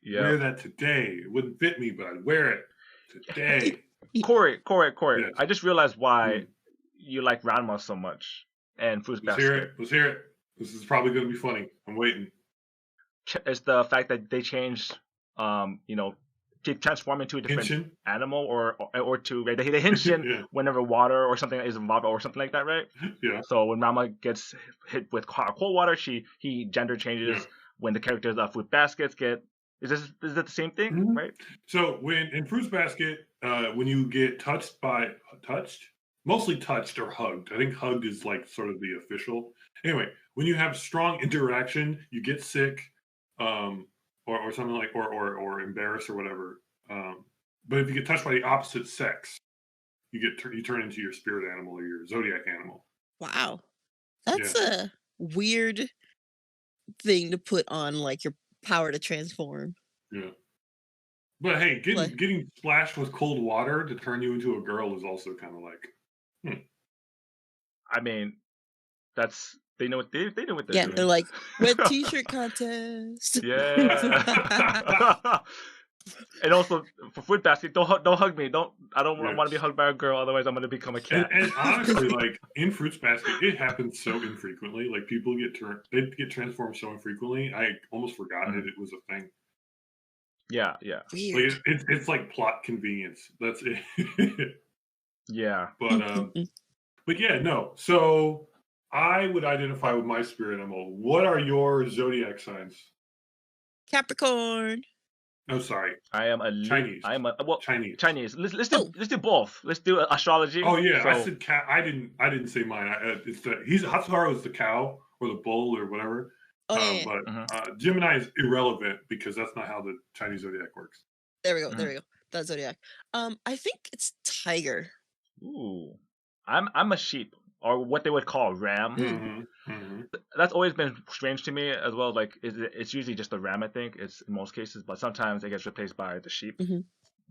wear that today. It wouldn't fit me, but I'd wear it today. Cori. Yes. I just realized why you like Ranma so much and Fruits Basket. Let's hear it. This is probably going to be funny. I'm waiting. It's the fact that they changed, to transform into a different Henshin? animal or to right? They henshin Yeah. whenever water or something is involved or something like that, right? Yeah. So when Rama gets hit with cold water, he gender changes. Yeah. When the characters of Fruit Baskets get is that the same thing, Mhm. right? So when in Fruits Basket, when you get mostly touched or hugged. I think hugged is like sort of the official. Anyway, when you have strong interaction, you get sick, or something like or embarrassed or whatever. But if you get touched by the opposite sex, you turn into your spirit animal or your zodiac animal. Wow. That's Yeah. a weird thing to put on like your power to transform. Yeah. But hey, Like, getting splashed with cold water to turn you into a girl is also kind of like, I mean, that's they know what they know what they're yeah, doing. they're like wet t-shirt contest. Yeah. And also for Fruit Basket, don't hug me. I don't Yeah. want to be hugged by a girl. Otherwise, I'm gonna become a cat. And honestly, like in Fruits Basket, it happens so infrequently. Like people they get transformed so infrequently. I almost forgot Mhm. it was a thing. Yeah. Weird. Like it's like plot convenience. That's it. Yeah. But yeah, no. So I would identify with my spirit animal. What are your zodiac signs? Capricorn. Oh, sorry, I am a Chinese. I am a Chinese. Chinese. Let's Oh. do both. Let's do astrology. Oh yeah, So, I said cat. I didn't say mine. Hatsuharu is the cow or the bull or whatever. Oh yeah. But Gemini is irrelevant because that's not how the Chinese zodiac works. There we go. That's Zodiac. I think it's Tiger. ooh, I'm a sheep, or what they would call ram. Mm-hmm. Mm-hmm. That's always been strange to me as well. Like it's usually just a ram, I think. It's in most cases, but sometimes it gets replaced by the sheep. Mhm.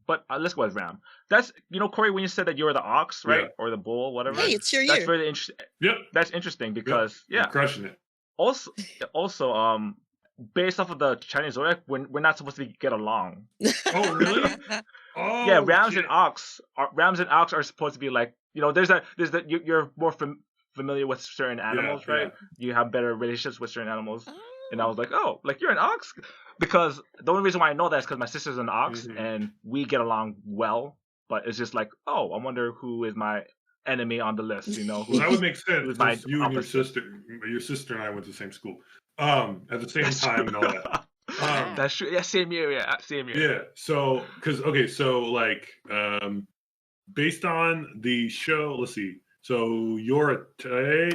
But let's go with ram. That's Corey, when you said that you were the ox, right, Yeah. or the bull, whatever. Hey, it's your That's year. really interesting. Yep. That's interesting because You're crushing it. Also, based off of the Chinese zodiac, we're not supposed to get along. Oh really? Oh Yeah, rams shit. and ox are supposed to be like you're more familiar with certain animals, Yeah, right? You have better relationships with certain animals, and I Oh. was like, oh, like you're an ox, because the only reason why I know that is because my sister's an ox Mhm. and we get along well. But it's just like, oh, I wonder who is my enemy on the list. Well, that would make sense Who's my because you and opposite? your sister and I went to the same school. At the same That's time true. and all that. That's true. Yeah, same year. Yeah, same year. Yeah. So, like, based on the show, let's see. So you're a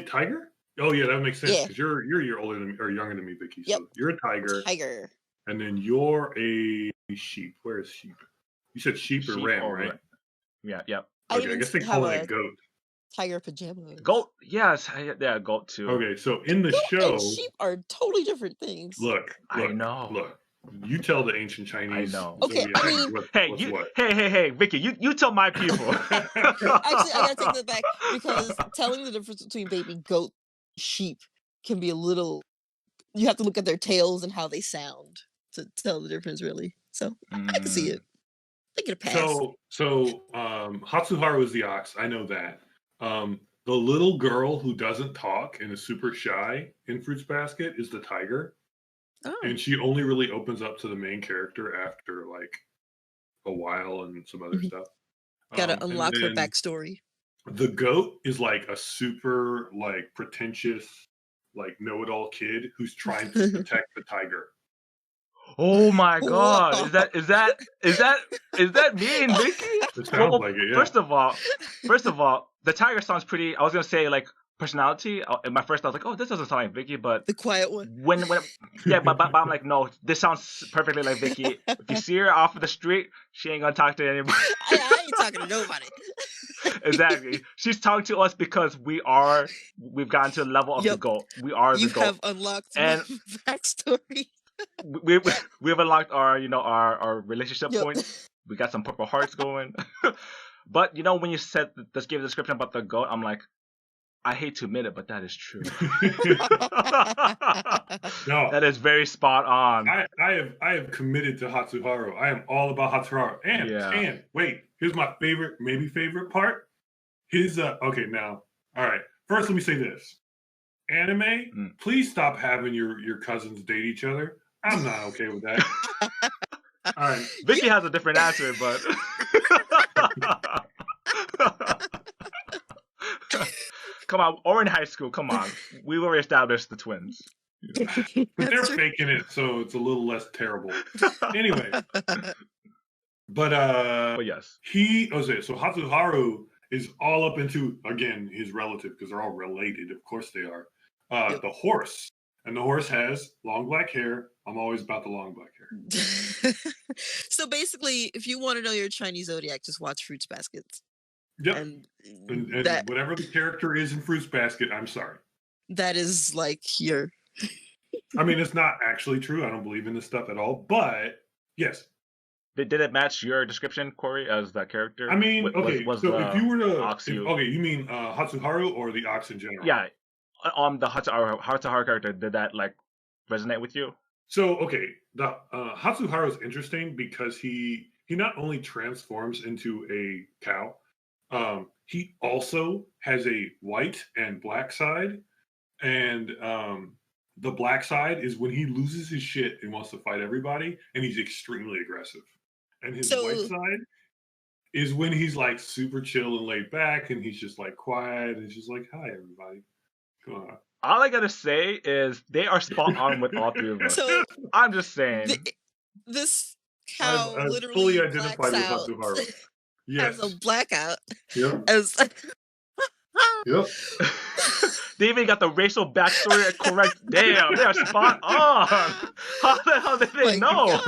tiger? Oh yeah, that makes sense Yeah. because you're a year older than me, or younger than me, Vicky. Yep. So you're a tiger, Tiger. and then you're a sheep. Where is sheep? You said sheep or ram, right? Yeah, yeah. Okay, I guess they call it a goat. Tiger pajamas. Goat, yes, yeah, goat too. Okay, so in the Goat show, and sheep are totally different things. look, I know. Look, you tell the ancient Chinese. I know. Okay, I mean, hey, Vicky, you tell my people. Actually, I gotta take that back because telling the difference between baby goat and sheep can be a little. You have to look at their tails and how they sound to tell the difference, really. So I can see it. I get a pass. So Hatsuharu is the ox. I know that. The little girl who doesn't talk and is super shy in Fruits Basket is the tiger. Oh. And she only really opens up to the main character after like a while and some other stuff. Gotta unlock her backstory. The goat is like a super like pretentious, like know-it-all kid who's trying to protect the tiger. Oh my god! Is that me and Vicky? It sounds like it. Yeah. First of all, the tiger sounds pretty. I was gonna say like personality. At my first, I was like, oh, this doesn't sound like Vicky, but the quiet one. When yeah, but I'm like, no, this sounds perfectly like Vicky. If you see her off of the street, she ain't gonna talk to anybody. I ain't talking to nobody. Exactly. She's talking to us because we've gotten to the level of the goat. We are the goat. You have unlocked my backstory. We've unlocked our relationship points. We got some purple hearts going. But when you said just gave a description about the goat, I'm like, I hate to admit it, but that is true. No, that is very spot on. I have committed to Hatsuharu. I am all about Hatsuharu. And wait, here's my favorite part. His okay now. All right. First, let me say this. Anime, please stop having your cousins date each other. I'm not okay with that. All right. Vicky has a different answer, but come on, or in high school, come on. We've already established the twins. But they're faking it, so it's a little less terrible. Anyway. But yes. So Hatsuharu is all up into, again, his relative, because they're all related, of course they are. The horse. And the horse has long black hair. I'm always about the long black hair. So basically, if you want to know your Chinese Zodiac, just watch Fruits Baskets. Yep. And that, whatever the character is in Fruits Basket, I'm sorry. That is like your... I mean, it's not actually true. I don't believe in this stuff at all. But, yes. Did it match your description, Cori, as that character? I mean, okay, so if you were to... you mean Hatsuharu or the ox in general? Yeah. The Hatsuharu character, did that, like, resonate with you? So, okay, the Hatsuharu is interesting because he not only transforms into a cow, he also has a white and black side. And the black side is when he loses his shit and wants to fight everybody, and he's extremely aggressive. And his white side is when he's like super chill and laid back, and he's just like quiet, and he's just like, "Hi, everybody." Come on. All I gotta say is they are spot on with all three of us. So I'm just saying. This cow I'm literally fully identified with out. Hatsuharu. Yes. As a blackout. Yep. Yep. They even got the racial backstory correct. Damn, they are spot on. How the hell did they know?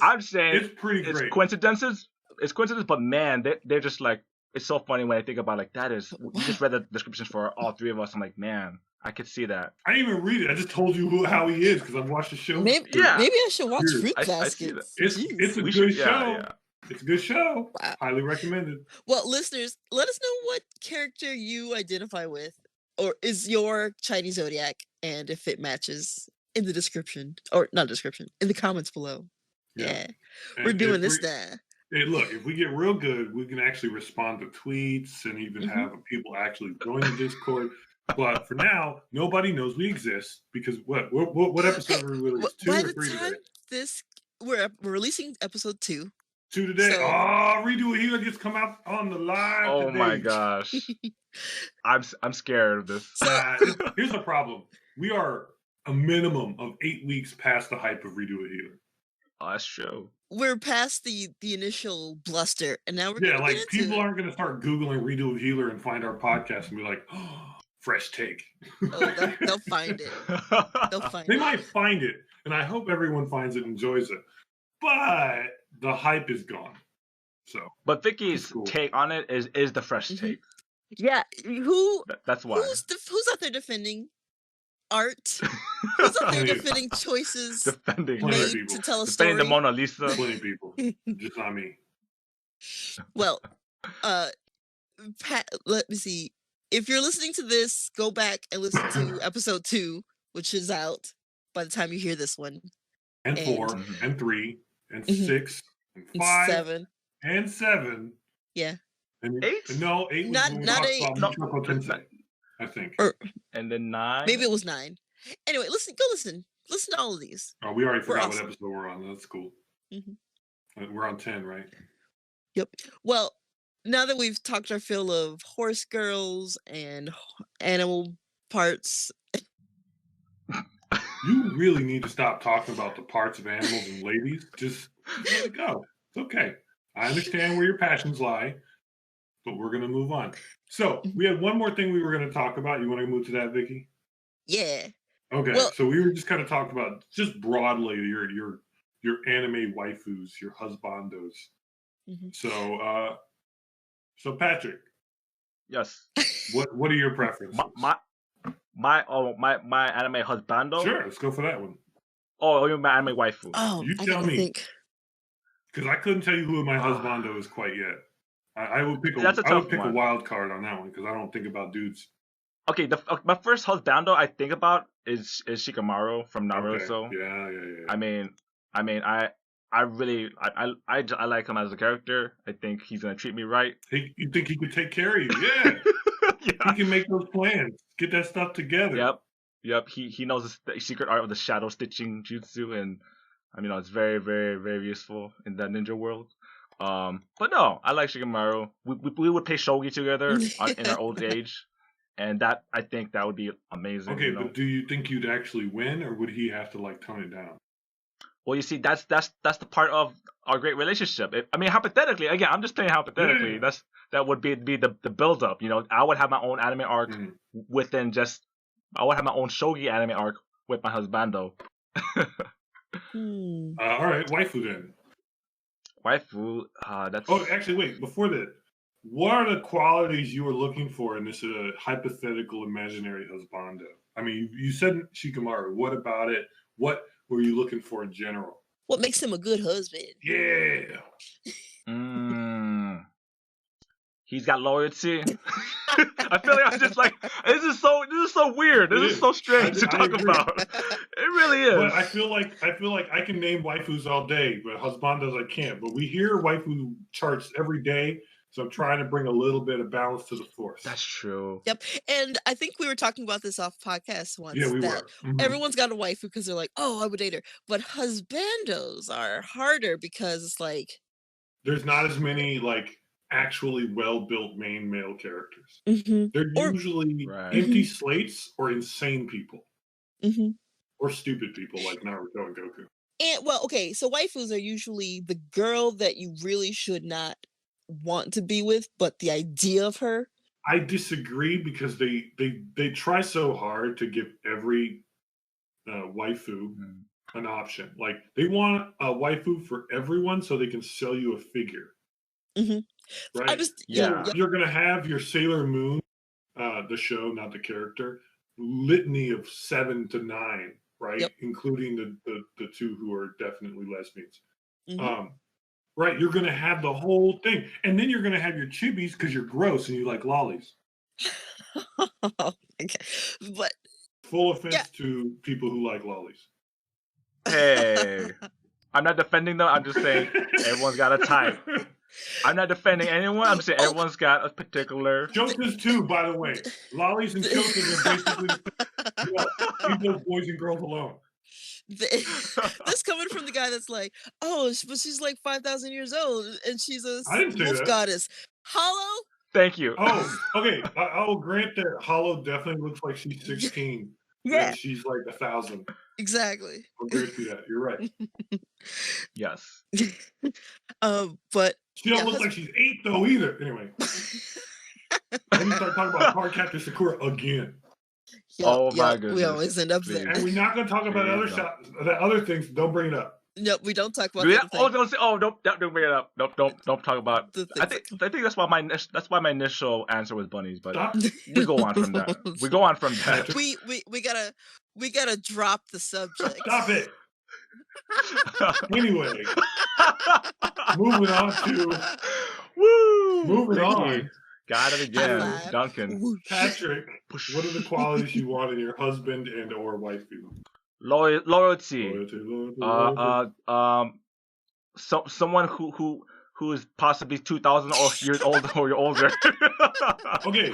I'm saying it's pretty great. It's coincidences, but man, they're just like, it's so funny when I think about like that is. You just read the descriptions for all three of us. I'm like, man, I could see that. I didn't even read it. I just told you how he is because I've watched the show. Maybe I should watch Fruit Basket. It's a good show. Yeah. It's a good show. Wow. Highly recommended. Well, listeners, let us know what character you identify with, or is your Chinese Zodiac, and if it matches in the description, or not description, in the comments below. Yeah. We're doing this now. Hey, look, if we get real good, we can actually respond to tweets and even have people actually join the Discord. But for now, nobody knows we exist because what episode are we releasing? 2 or 3 today? We're releasing episode 2. 2 today. So, Redo It Here just come out on the live. Oh today. My gosh, I'm scared of this. Here's the problem: we are a minimum of 8 weeks past the hype of Redo It Here. Oh, that's true. We're past the initial bluster, and now we're like people aren't going to start Googling Redo It Healer and find our podcast and be like, oh, fresh take. Oh, they'll find it. They might find it, and I hope everyone finds it and enjoys it. But the hype is gone. But Vicky's take on it is the fresh take. Yeah, that's why. Who's out there defending art? Who's out there defending choices made to tell a story? Defending the Mona Lisa. Plenty of people, just not me. Well, Pat, let me see. If you're listening to this, go back and listen to episode 2, which is out by the time you hear this one. And 4, and 3, and 6, and 5, 7, and 7. Yeah. And 8? No, 8 was not 8. Tensei, I think. And then 9. Maybe it was 9. Anyway, listen to all of these. Oh, we already forgot what episode we're on. That's cool. We're on 10, right? Yep. Well, now that we've talked our fill of horse girls and animal parts. You really need to stop talking about the parts of animals and ladies. Just let it go. It's okay. I understand where your passions lie, but we're going to move on. So we had one more thing we were going to talk about. You want to move to that, Vicky? Yeah. Okay. Well, so we were just kind of talking about just broadly your anime waifus, your husbandos. So Patrick. Yes. What are your preferences? My anime husbando? Sure, let's go for that one. Oh, you mean my anime waifu? Oh, you tell me. Because I couldn't tell you who my husbando is quite yet. I would pick a wild card on that one because I don't think about dudes. Okay, my first husbando I think about is Shikamaru from Naruto. Okay. Yeah. I mean, I really like him as a character. I think he's gonna treat me right. You think he could take care of you? Yeah. Yeah. He can make those plans. Get that stuff together. Yep. He knows the secret art of the shadow stitching jutsu, and I mean, it's very, very, very useful in that ninja world. But no, I like Shikamaru. We would play shogi together in our old age, and that I think that would be amazing. Okay, but do you think you'd actually win, or would he have to like tone it down? Well, you see, that's the part of our great relationship. I mean, hypothetically, again, I'm just playing hypothetically. Yeah. That would be the build up. I would have my own anime arc within just. I would have my own shogi anime arc with my husbando. All right, waifu then. Waifu, that's. Oh, actually, wait. Before that, what are the qualities you were looking for in this hypothetical imaginary husbando? I mean, you said Shikamaru. What about it? What were you looking for in general? What makes him a good husband? Yeah. He's got loyalty. I feel like I'm just like this is so weird. This is so strange to talk about. It really is. But I feel like I can name waifus all day, but husbandos I can't. But we hear waifu charts every day, so I'm trying to bring a little bit of balance to the force. That's true. Yep, and I think we were talking about this off podcast once. Yeah, we that were. Everyone's got a waifu because they're like, "Oh, I would date her," but husbandos are harder because it's like there's not as many like actually well-built main male characters. They're usually empty slates or insane people. Or stupid people like Naruto and Goku. And well, okay, so waifus are usually the girl that you really should not want to be with, but the idea of her. I disagree because they try so hard to give every waifu an option. Like they want a waifu for everyone so they can sell you a figure. Right? You're gonna have your Sailor Moon, the show, not the character, litany of 7 to 9, right? Including the two who are definitely lesbians. Right? You're gonna have the whole thing, and then you're gonna have your chibis because you're gross and you like lollies. But full offense to people who like lollies. Hey, I'm not defending them. I'm just saying everyone's got a type. I'm not defending anyone. I'm saying everyone's got a particular. Chotas too, by the way. Lollies and chotas are basically leave those boys and girls alone. This coming from the guy that's like, oh, but she's like 5,000 years old and she's a wolf goddess. Hollow? Thank you. Oh, okay. I will grant that Hollow definitely looks like she's 16. Yeah. She's like 1,000. Exactly. I'll grant you that. You're right. Yes. But she don't look like she's 8 though either. Anyway. Let me start talking about Cardcaptor Sakura again. Oh my goodness. We always end up there. And we're not going to talk about other things. Don't bring it up. No, we don't talk about. Don't bring it up. Don't talk about. I think that's why my initial answer was bunnies, but we go on from that. We gotta drop the subject. Stop it. Anyway, moving on. Got it again, Duncan. Patrick, what are the qualities you want in your husband and or waifu? Loyalty. Someone who is possibly 2,000 years old or older. Okay,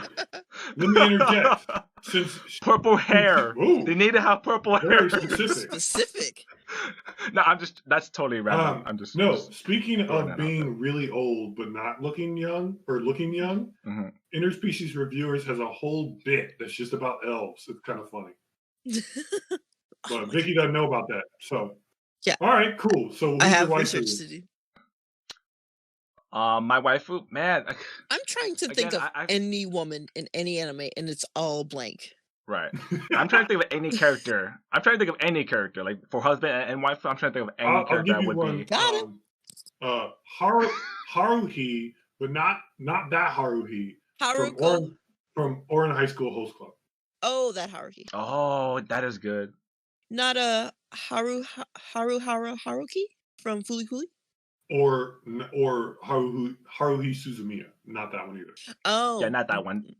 let me interject. Since purple hair, they need to have purple hair. Specific. No, that's totally random. Speaking of being really old but not looking young or looking young, Interspecies Reviewers has a whole bit that's just about elves. It's kind of funny. But Vicky doesn't know about that. So yeah. All right, cool. So I have research to do. My waifu, man. I'm trying to think of any woman in any anime, and it's all blank. Right. I'm trying to think of any character. Like for husband and wife. I'm trying to think of any character that would be. Got it. Haruhi, but not that Haruhi. Haruko from Orin High School Host Club. Oh, that Haruhi. Oh, that is good. Not a Haruki from Fooly Cooly? Or Haruhi Suzumiya. Not that one either. Oh. Yeah, not that one.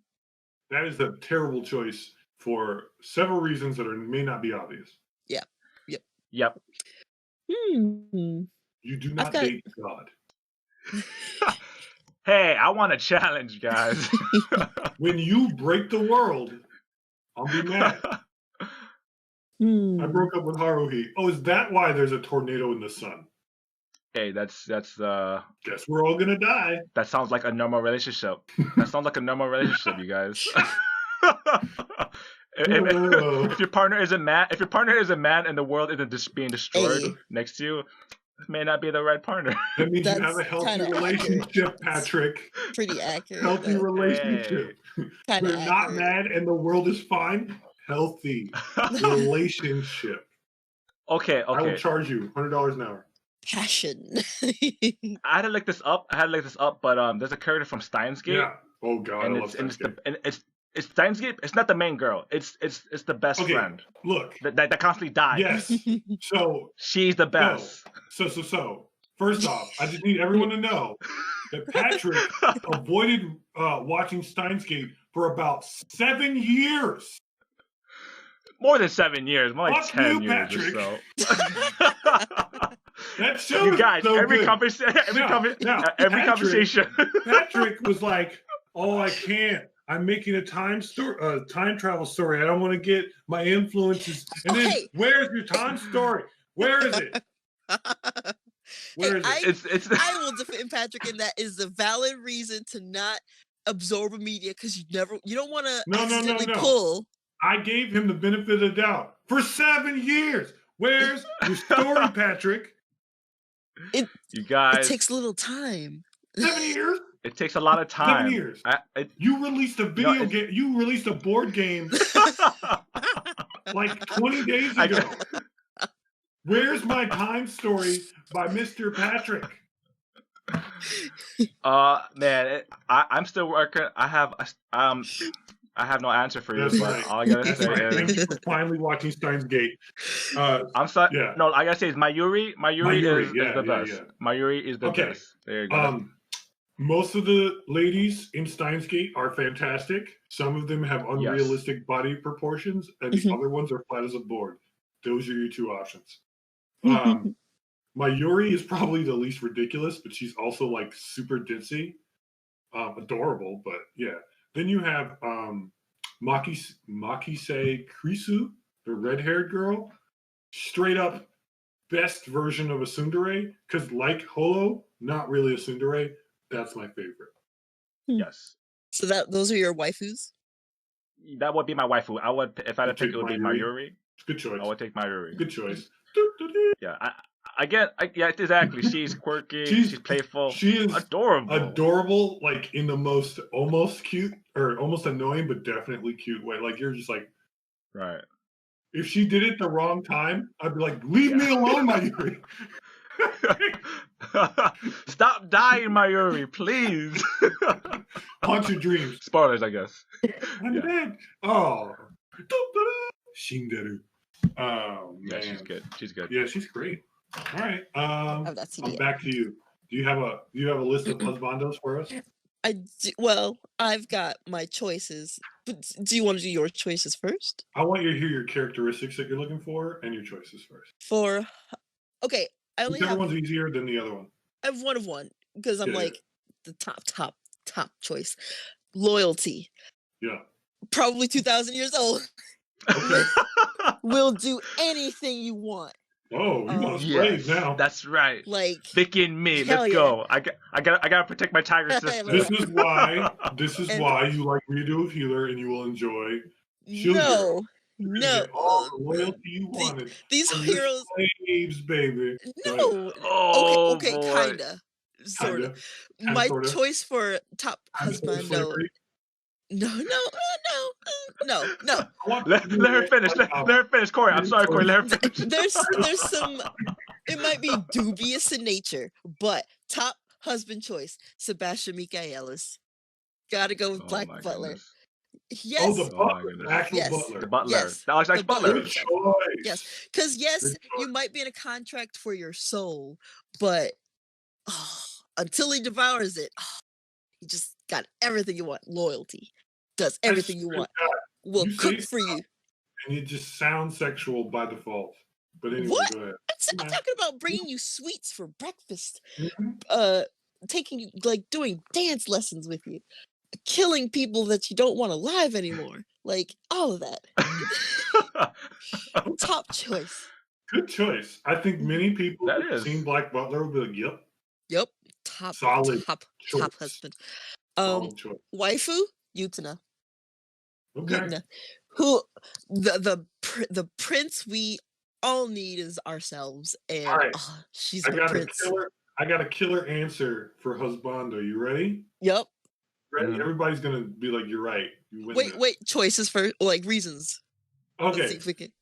That is a terrible choice for several reasons that may not be obvious. Yep. You do not date God. Hey, I want a challenge, guys. When you break the world, I'll be mad. I broke up with Haruhi. Oh, is that why there's a tornado in the sun? Hey, that's Guess we're all gonna die. that sounds like a normal relationship. That sounds like a normal relationship, you guys. If your partner isn't mad, and the world isn't just being destroyed Hey. next to you, it may not be the right partner. That means you That's have a healthy kinda relationship, Patrick. Pretty accurate. Healthy but relationship. Kinda We're not accurate. mad and the world is fine. Healthy relationship. Okay. I will charge you $100 an hour. Passion. I had to look this up. But there's a character from Steins Gate. Yeah. Oh god, and I love Steins Gate. It's Steins Gate. It's not the main girl. It's the best friend. Look. That constantly dies. Yes. So she's the best. So first off, I just need everyone to know that Patrick avoided watching Steins Gate for about 7 years. More than 7 years, more like Fuck 10 you, years Patrick. or so. That show You is guys, so every good. conversation. Patrick was like, "Oh, I can't. I'm making a time travel story. I don't want to get my influences." And then, where's your time story? Where is it? Where is it? I will defend Patrick, and that is the valid reason to not absorb a media because you don't want to accidentally pull. I gave him the benefit of the doubt for 7 years. Where's your story, Patrick? You guys, it takes a little time. 7 years. It takes a lot of time. 7 years. You released a video game. You released a board game like 20 days ago. Where's my time story by Mr. Patrick? Man, I'm still working. I have no answer for you. That's but right. All I gotta say is, thank you for finally watching Steins Gate. I'm sorry. Yeah. No, I gotta say is Mayuri. Mayuri is the best. Yeah. Mayuri is the best. There you go. Most of the ladies in Steins Gate are fantastic. Some of them have unrealistic body proportions, and the other ones are flat as a board. Those are your two options. Mayuri is probably the least ridiculous, but she's also like super ditzy, adorable. But yeah, then you have Makise Krisu, the red-haired girl, straight up best version of a tsundere. Because like Holo, not really a tsundere. That's my favorite. Yes. So those are your waifus? That would be my waifu. I would, if I had to pick, it would be Mayuri. Good choice. I would take Mayuri. Good choice. Yeah, yeah, exactly. She's quirky. She's playful. She is adorable. Adorable, like in the most almost cute or almost annoying, but definitely cute way. Like you're just like, right. If she did it the wrong time, I'd be like, leave me alone, Mayuri. Stop dying, Mayuri, please. Haunt your dreams. Spoilers, I guess. I'm dead. Oh. Shinderu. Oh, man. Yeah, she's good. She's good. Yeah, she's great. All right. I'm back to you. Do you have a list of husbandos for us? Well, I've got my choices. But do you want to do your choices first? I want you to hear your characteristics that you're looking for and your choices first. Okay, I only have one's easier than the other one. I have one of one because I'm like the top choice. Loyalty. Yeah. Probably 2,000 years old. Okay. Will do anything you want. Oh, you want to slave now? That's right. Like Vicky and me. Let's go. I gotta protect my tiger sister. This is why you like Redo of Healer and you will enjoy Shield. No. All the loyalty you wanted. These heroes, slaves, baby. No. Oh, okay, kinda. Sort of. My choice for top husbando. No. Let her finish. Let her finish, Cori. I'm sorry, Cori. Let her finish. There's some. It might be dubious in nature, but top husband choice: Sebastian Michaelis. Gotta go with Black Butler. Goodness. Yes. Oh, the butler. Actual butler. The butler. Yes. That was like butler. Good choice. Yes. Because you might be in a contract for your soul, but until he devours it, he just got everything you want. Loyalty. Does everything you want. Will cook for you. And it just sounds sexual by default. But anyway, what? go ahead. I'm talking about bringing you sweets for breakfast. Mm-hmm. Taking you, like, doing dance lessons with you. killing people that you don't want alive anymore. Like all of that. Top choice. Good choice. I think many people That who've is. seen Black Butler will be like, "Yep, Top solid top choice. husband. Solid choice." Waifu, Utena. Okay. Utena. Who the prince we all need is ourselves, and All right. she's I the got prince. I got a killer answer for Husbando. You ready? Yep. Ready? Mhm. Everybody's gonna be like, "You're right. You win this." Wait. Choices for like reasons. Let's see Okay. if we can.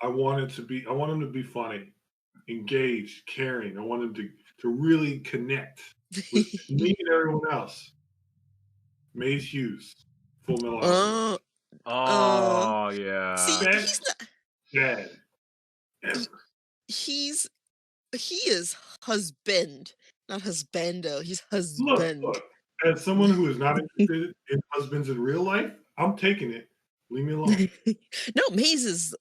I want him to be funny, engaged, caring. I want him to really connect with me and everyone else. Maze Hughes, Full Metal Alchemist. Oh yeah. See, Best he's not. dad ever. He is husband, not husbando. He's husband. Look, as someone who is not interested in husbands in real life, I'm taking it. Leave me alone. No, Maze is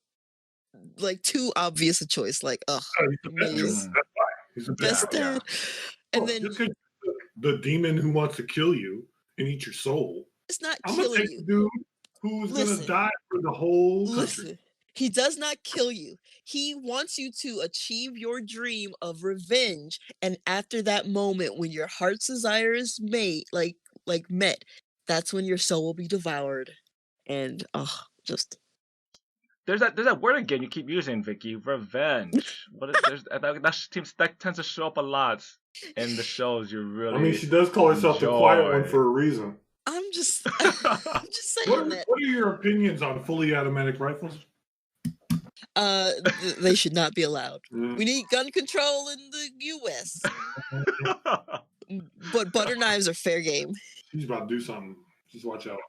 like too obvious a choice. Like, Oh, he's the best. Maze, That's why. He's the best. best dad. And Oh, then just 'cause the demon who wants to kill you and eat your soul, it's not I'm gonna killing take you. the dude who's gonna Listen. die for the whole country. Listen, he does not kill you. He wants you to achieve your dream of revenge. And after that moment, when your heart's desire is met, that's when your soul will be devoured. And just There's that word again you keep using, Vicky. Revenge. That tends to show up a lot in the shows you really. I mean, she does call herself the quiet one for a reason. I'm just saying that. What are your opinions on fully automatic rifles? They should not be allowed. Mm. We need gun control in the U.S. But butter knives are fair game. She's about to do something. Just watch out.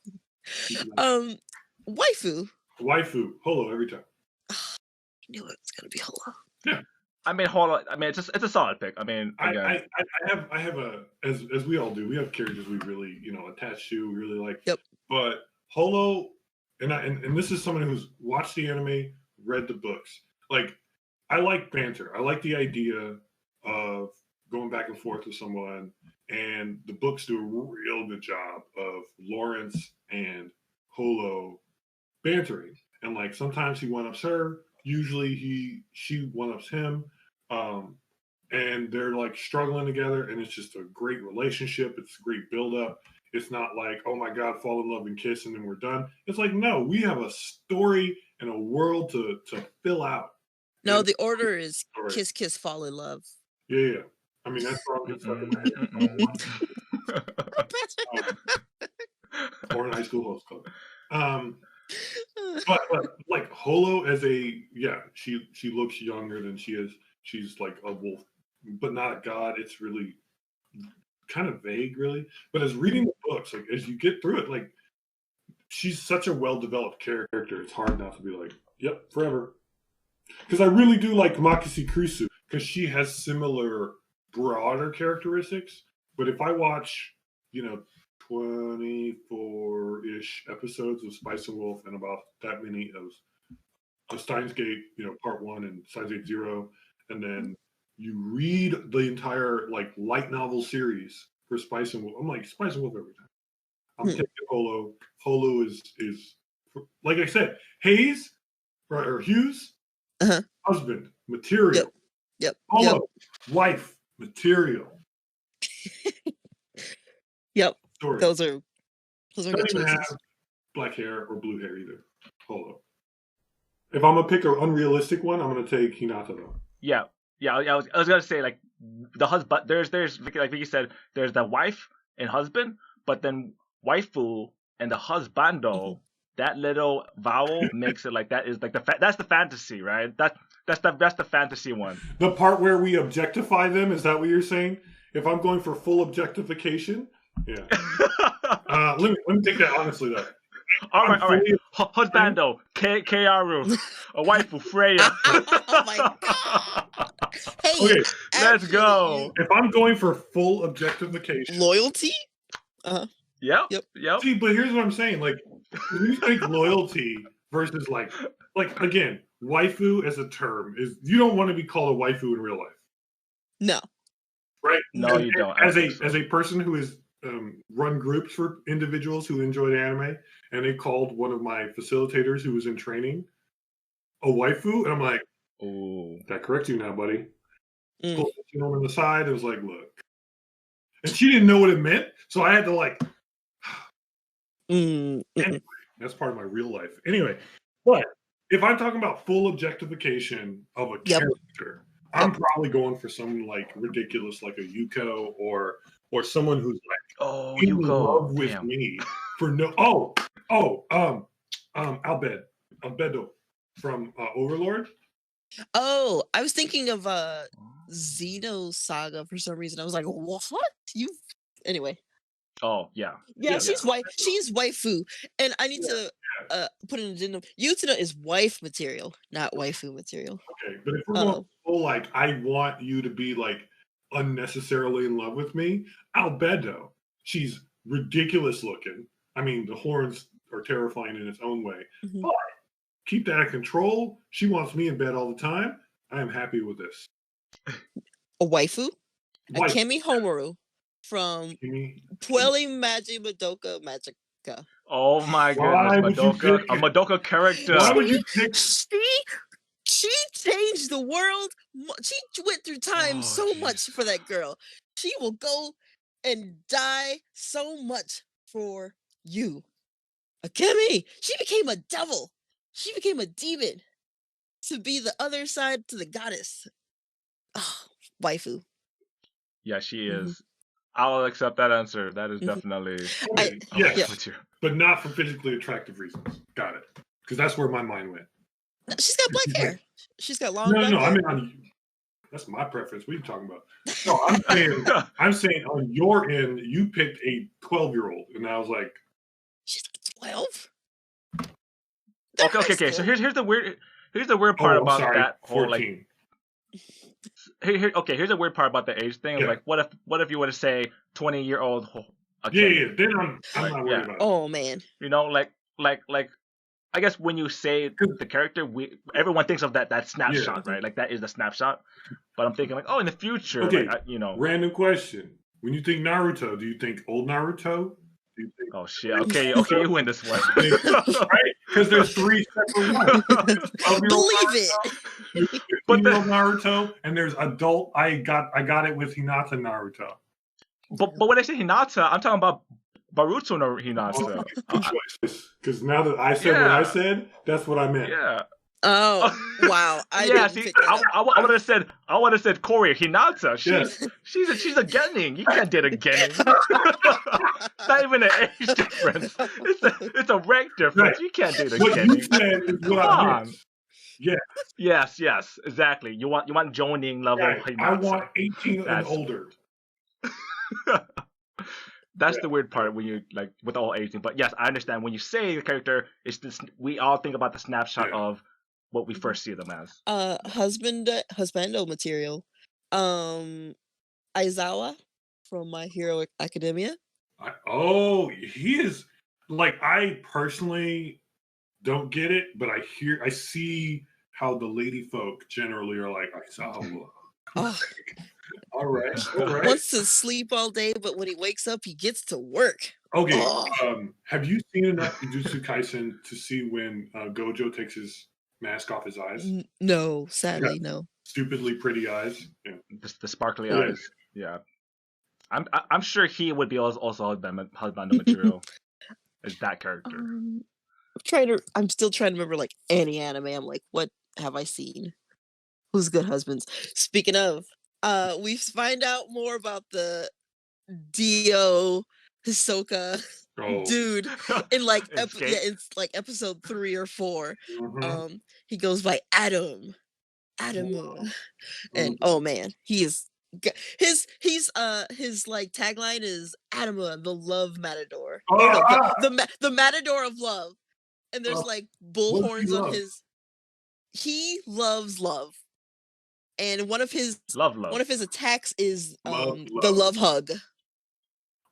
Waifu, Holo every time. I knew it was gonna be Holo. Yeah. I mean, Holo. I mean, it's a solid pick. I mean, again. I have a as we all do. We have characters we really attached to. We really like. Yep. But Holo, and this is someone who's watched the anime, read the books. Like, I like banter. I like the idea of going back and forth with someone, and the books do a real good job of Lawrence and Holo bantering. And like sometimes he one-ups her, usually she one-ups him. And they're like struggling together, and it's just a great relationship. It's a great build-up. It's not like, oh my God, fall in love and kiss and then we're done. It's like, no, we have a story and a world to fill out. No, the order is kiss, kiss, fall in love. Yeah. I mean, that's wrong. It's or in high school host club. But like Holo as she looks younger than she is. She's like a wolf, but not a god. It's really kind of vague, really. But as reading the books, like as you get through it, like she's such a well-developed character. It's hard not to be like, yep, forever. Because I really do like Makisi Kurusu because she has similar broader characteristics. But if I watch, 24-ish episodes of Spice and Wolf and about that many of Steins Gate, part 1 and Steins Gate 0, and then you read the entire like light novel series for Spice and Wolf. I'm like, Spice and Wolf every time. I'm taking Holo. Holo is like I said, Hayes, right, or Hughes, husband, material. Yep. Holo, wife, material. Yep. Story. Those are good Doesn't even choices. have black hair or blue hair either. Holo. If I'm gonna pick an unrealistic one, I'm gonna take Hinata though. Yeah. I was gonna say like the husband. There's like Vicky said, there's the wife and husband, but then waifu and the husbando. That little vowel makes it like that is like that's the fantasy, right? That's the fantasy one. The part where we objectify them, is that what you're saying? If I'm going for full objectification, yeah. Let me take that honestly though. All right. Husbando, Kaoru, a waifu, Freya. Oh my God. Hey, Okay, let's go. If I'm going for full objectification, loyalty. Yep. See, but here's what I'm saying. Like, when you think loyalty versus like again, waifu as a term is you don't want to be called a waifu in real life. No. Right? No, you don't. As a person who is run groups for individuals who enjoyed anime, and they called one of my facilitators who was in training a waifu, and I'm like, Oh. that corrects you now, buddy. Mm. Pulled the gentleman aside and was like, look. And she didn't know what it meant, so I had to like. Anyway, that's part of my real life. Anyway, but if I'm talking about full objectification of a character, I'm probably going for someone like ridiculous, like a Yuko or someone who's like in love with me for no. Albedo from Overlord. Oh, I was thinking of Xeno Saga for some reason. I was like, what? You anyway. Oh yeah. Yeah, she's waifu. And I need to put an addendum. Utena is wife material, not waifu material. Okay, but if we're going full like I want you to be like unnecessarily in love with me, Albedo. She's ridiculous looking. I mean, the horns are terrifying in its own way. But keep that in control. She wants me in bed all the time. I am happy with this. A waifu? Akemi Homaru from Puelli Magi Madoka Magica. Oh my goodness, Madoka. A Madoka character. Why would you pick? She changed the world. She went through time so much for that girl. She will go and die so much for you. Akemi, she became a devil. She became a demon to be the other side to the goddess. Oh, waifu. Yeah, she is. I'll accept that answer. That is definitely. Yes, but not for physically attractive reasons. Got it. Because that's where my mind went. No, she's got black hair. She's got long. No, hair. I mean, that's my preference. What are you talking about? No, I'm saying on your end, you picked a 12-year-old, and I was like, she's 12. Okay. So here's the weird part about that whole 14. like. Here's the weird part about the age thing. Like, what if you were to say 20-year-old? Then I'm not worried about it. Oh man. You know, like. I guess when you say the character, everyone thinks of that snapshot, right? Like that is the snapshot. But I'm thinking like, in the future, Random question: when you think Naruto, do you think old Naruto? Do you think? Oh shit! Okay, you win this one. Right? Because there's 3 separate ones. Believe it. But the Naruto, and there's adult. I got it with Hinata Naruto. But when I say Hinata, I'm talking about Baruto no Hinata. Because now that I said what I said, that's what I meant. Yeah. Oh wow! I would have said Cori Hinata. She's a genin. You can't date a genin. Not even an age difference. It's a rank difference. Right. You can't date a genin. What you said is what I meant. Yeah. Yes, exactly. You want Jonin level Hinata. I want 18 and older. That's the weird part when you like with all 18. But yes, I understand when you say the character, it's this. We all think about the snapshot of what we first see them as. Husbando material. Aizawa from My Hero Academia. He is like, I personally don't get it, but I see how the lady folk generally are like Aizawa. All right. Wants to sleep all day, but when he wakes up, he gets to work. Okay. Have you seen enough Jujutsu Kaisen to see when Gojo takes his mask off his eyes? No, sadly, no. Stupidly pretty eyes. Yeah. The sparkly eyes. Yeah. I'm sure he would be also Husbando material as that character. I'm still trying to remember like any anime. I'm like, what have I seen? Who's good husbands? Speaking of, we find out more about the Dio Hisoka dude in like it's like episode 3 or 4. He goes by Adamu, and oh man, he is his like tagline is Adamu, the love matador, the matador of love, and there's like bullhorns on his. He loves love. And one of his attacks is the love hug.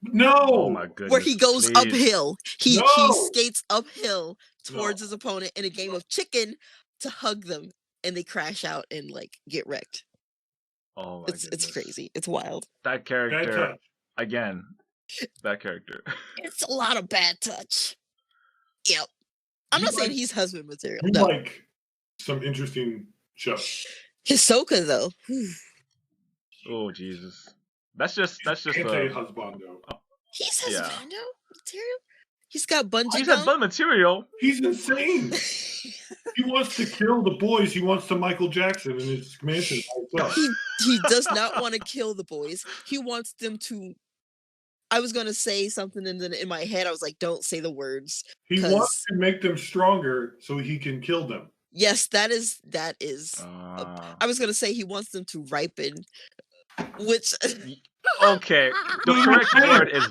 No. Oh my goodness. Where he goes uphill. He skates uphill towards his opponent in a game of chicken to hug them, and they crash out and like get wrecked. Oh my goodness. It's crazy. It's wild. That character again. Bad character. It's a lot of bad touch. Yep. I'm not saying he's husband material. You No. like some interesting shows. Hisoka though. Oh Jesus. That's just Anti-Husbando. He's Yeah. Husbando material. He's got bungee He's gum. had bun material. He's insane. He wants to kill the boys. He wants to Michael Jackson in his mansion. He does not want to kill the boys. He wants them to. I was going to say something, and then in my head I was like, "Don't say the words." He wants to make them stronger so he can kill them. Yes, that is. I was going to say he wants them to ripen, which. Okay, the correct word is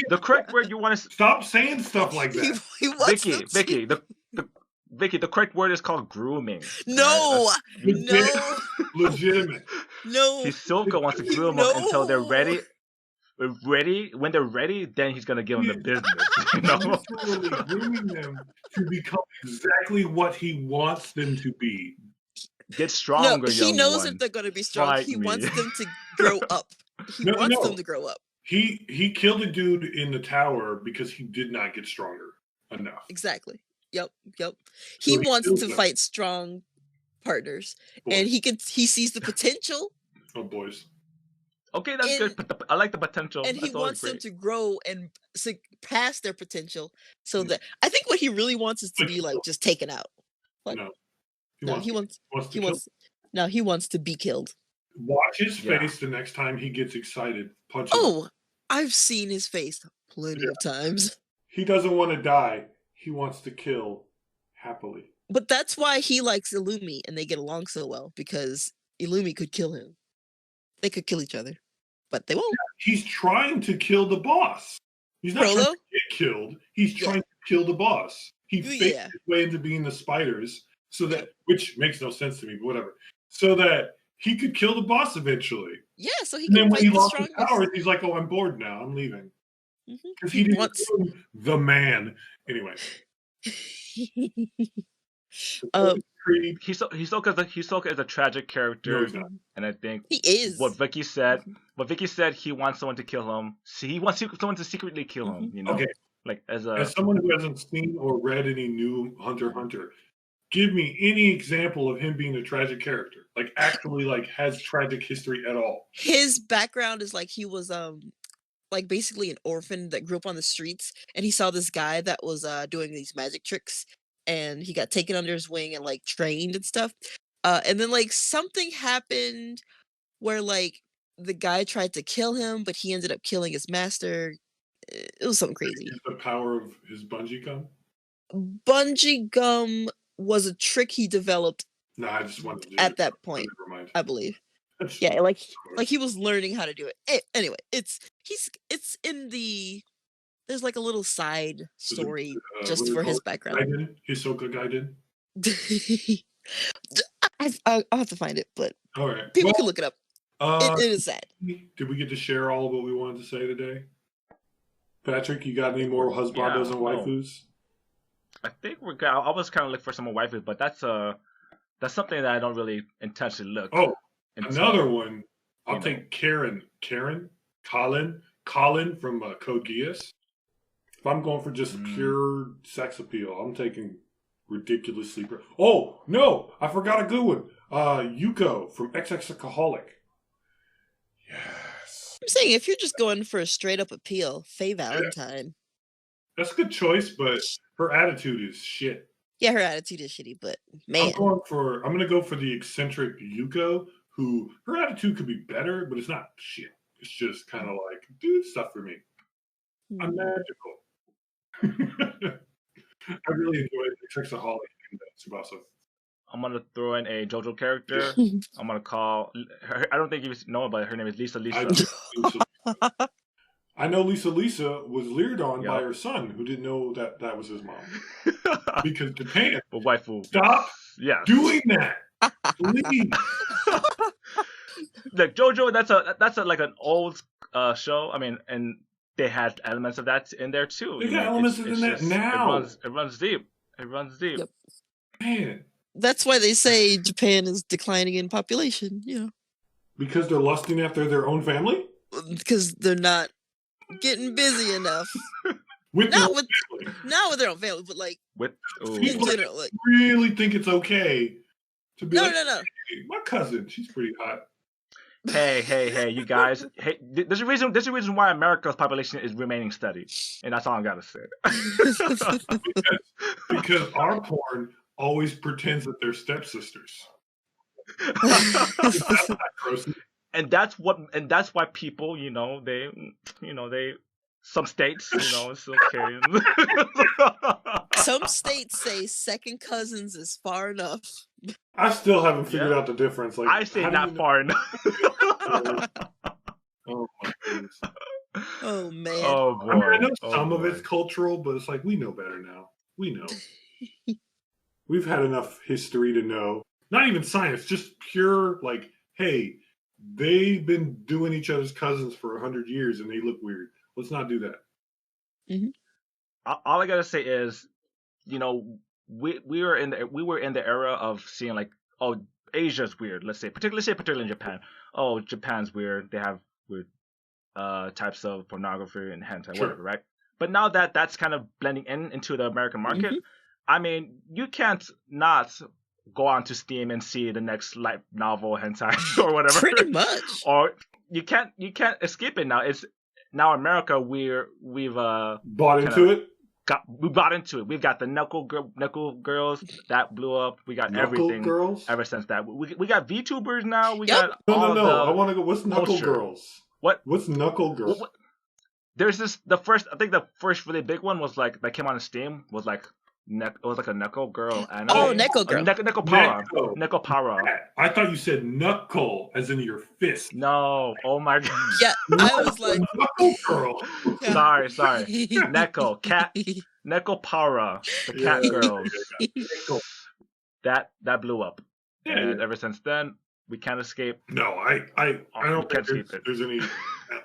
the correct word you want to stop saying stuff like that. He wants Vicky, Vicky, the correct word is called grooming. No, right? no, legitimate. No, Hisoka wants to groom them until they're ready. When they're ready, then he's gonna give them the business. You know, literally grooming them to become exactly what he wants them to be. Get stronger. No, he knows one. that they're gonna be strong. Fight he me. wants them to grow up. He wants them to grow up. He killed a dude in the tower because he did not get stronger enough. Exactly. Yep. He wants to fight strong partners, and he sees the potential. Oh, boys. Okay, that's good. I like the potential. And he wants them to grow and surpass their potential. So that I think what he really wants is to be like just taken out. Like, he wants to be killed. Watch his face the next time he gets excited. Punch him. Oh, I've seen his face plenty of times. He doesn't want to die. He wants to kill happily. But that's why he likes Illumi and they get along so well, because Illumi could kill him. They could kill each other, but they won't. He's trying to kill the boss. He's not trying to get killed. He's trying to kill the boss. He faked his way into being the spiders, which makes no sense to me, but whatever. So that he could kill the boss eventually. Yeah, so he can. And then when he lost his powers, he's like, "Oh, I'm bored now. I'm leaving." Because he didn't kill the man. Anyway. Hisoka is a tragic character, and I think he is. What Vicky said, he wants someone to kill him. See, he wants someone to secretly kill him. You know, like as someone who hasn't seen or read any new Hunter x Hunter, give me any example of him being a tragic character, like actually like has tragic history at all. His background is like he was like basically an orphan that grew up on the streets, and he saw this guy that was doing these magic tricks, and he got taken under his wing and like trained and stuff. And then like something happened where like the guy tried to kill him, but he ended up killing his master. It was something crazy. The power of his bungee gum? Bungee gum was a trick he developed. No, I just wanted to at that point, I believe. Yeah, like he was learning how to do it. Anyway, it's in the. There's like a little side story just for his background. Hisoka Gaiden. I'll have to find it, but all right, people can look it up. It is sad. Did we get to share all of what we wanted to say today? Patrick, you got any more husbandos and waifus? I think we're good. I was kind of looking for some more waifus, but that's something that I don't really intentionally look. Oh, another one. I'll take Colin from Code Geass. If I'm going for just pure sex appeal, I'm taking ridiculously. Oh no, I forgot a good one. Yuko from XXaholic. Yes. I'm saying if you're just going for a straight up appeal, Faye Valentine. Yeah. That's a good choice, but her attitude is shit. Yeah, her attitude is shitty, but man. I'm gonna go for the eccentric Yuko, who her attitude could be better, but it's not shit. It's just kind of like, do stuff for me. I'm magical. I really enjoyed XXaholic and Tsubasa. I'm gonna throw in a JoJo character. I'm gonna call her. I don't think you know about her name is Lisa. I know Lisa was leered on by her son, who didn't know that was his mom. Because Japan, waifu. Stop doing that, please. Like JoJo, that's like an old show. I mean, and they had elements of that in there too. They got elements in that now. It runs deep. Yep. Man. That's why they say Japan is declining in population, Because they're lusting after their own family? Because they're not getting busy enough. With Not their with family. not with their own family, but like With in People general. Like, really think it's okay to be no, like, no, no. hey, my cousin, she's pretty hot. hey, you guys. Hey, there's a reason why America's population is remaining steady, and that's all I gotta say. Because our porn always pretends that they're stepsisters. and that's why people, some states, it's okay. Some states say second cousins is far enough. I still haven't figured out the difference. Like, I say not far enough. Oh my goodness. Oh man. Oh boy. I mean, I know some of it's cultural, but it's like we know better now. We know. We've had enough history to know. Not even science, just pure like, hey, they've been doing each other's cousins for 100 years and they look weird. Let's not do that. Mm-hmm. All I gotta say is, we were in the era of seeing like, oh, Asia's weird. Let's say particularly in Japan. Oh, Japan's weird. They have weird types of pornography and hentai, Sure. whatever, right? But now that that's kind of blending into the American market, Mm-hmm. I mean, you can't not go onto Steam and see the next light novel hentai or whatever. Pretty much. Or you can't escape it now. It's now America. We've bought into it. We bought into it. We've got the knuckle girls that blew up. We got everything girls? ever since that. We got VTubers now. We Yep. got No. I want to go. What's knuckle culture. girls? What's knuckle girls? There's this the first really big one was like that came on Steam was like it was like a knuckle girl anime. Oh, Neko girl. Neko Para. I thought you said knuckle as in your fist. No. Oh my god. Yeah, I was like knuckle girl. Sorry. Neko cat. Neko Para. The cat girls. That blew up. Yeah, and ever since then, we can't escape. No, I don't think escape there's any.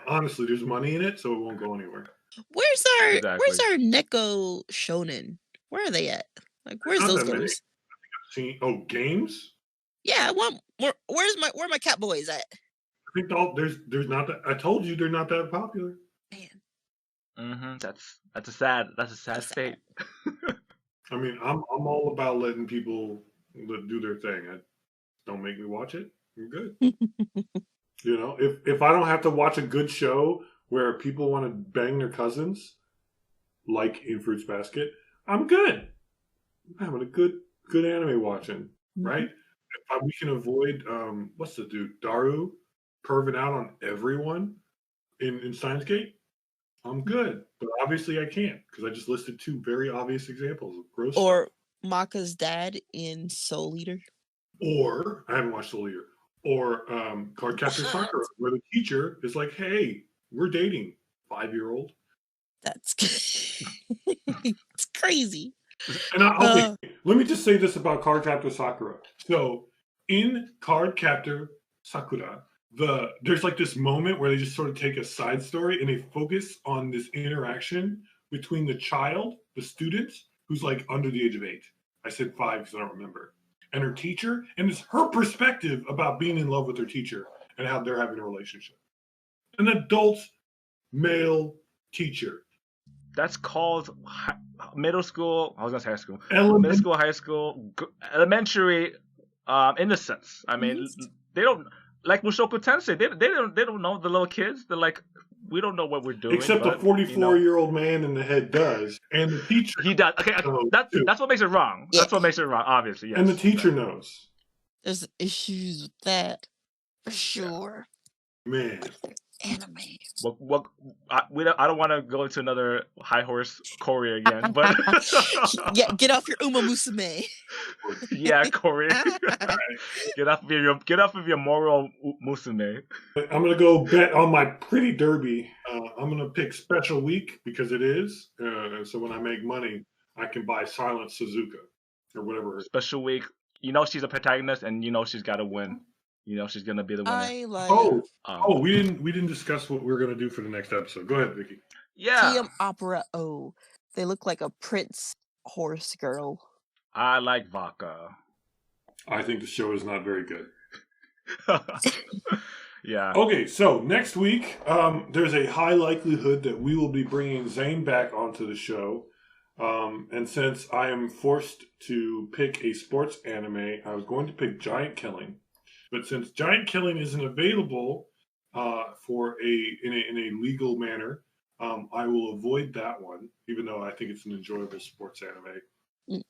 Honestly, there's money in it, so it won't go anywhere. Where's our Neko Shonen? Where are they at? Like, where's those games? Oh, games? Yeah, I want more. Where are my cat boys at? I think there's not that. I told you they're not that popular. Man. Mm-hmm. That's a sad state. I mean, I'm all about letting people do their thing. Don't make me watch it. I'm good. If I don't have to watch a good show where people want to bang their cousins, like in Fruits Basket, I'm good. I'm having a good anime watching, right? If we can avoid what's the dude Daru perving out on everyone in Steins Gate, I'm good. But obviously I can't because I just listed two very obvious examples of gross. Or Maka's dad in Soul Eater. Or I haven't watched Soul Eater. Or Cardcaptor Sakura, where the teacher is like, "Hey, we're dating, 5-year-old." That's it's crazy. And let me just say this about Cardcaptor Sakura. So in Cardcaptor Sakura, there's like this moment where they just sort of take a side story and they focus on this interaction between the child, the student, who's like under the age of 8. I said 5 because I don't remember. And her teacher, and it's her perspective about being in love with her teacher and how they're having a relationship. An adult male teacher. That's called middle school. I was gonna say high school. Middle school, high school, elementary innocence. I mean, they don't like Mushoku Tensei. They don't know the little kids. They're like, we don't know what we're doing. Except the 44-year-old man in the head does, and the teacher. He does. Okay, that's what makes it wrong. Yeah. That's what makes it wrong. Obviously, yes. And the teacher knows. There's issues with that for sure. Man. Anime. I don't want to go into another high horse Cori again, but yeah, get off your Uma Musume. Yeah, Cori. Get off of your moral Musume. I'm gonna go bet on my pretty derby. I'm gonna pick Special Week because it is. So when I make money, I can buy Silent Suzuka or whatever. Special Week. She's a protagonist, and she's got to win. She's gonna be the winner. I like. We didn't discuss what we're gonna do for the next episode. Go ahead, Vicky. Yeah. TM Opera O. They look like a Prince horse girl. I like Vodka. I think the show is not very good. Yeah. Okay, so next week, there's a high likelihood that we will be bringing Zane back onto the show. And since I am forced to pick a sports anime, I was going to pick Giant Killing. But since Giant Killing isn't available in a legal manner, I will avoid that one, even though I think it's an enjoyable sports anime.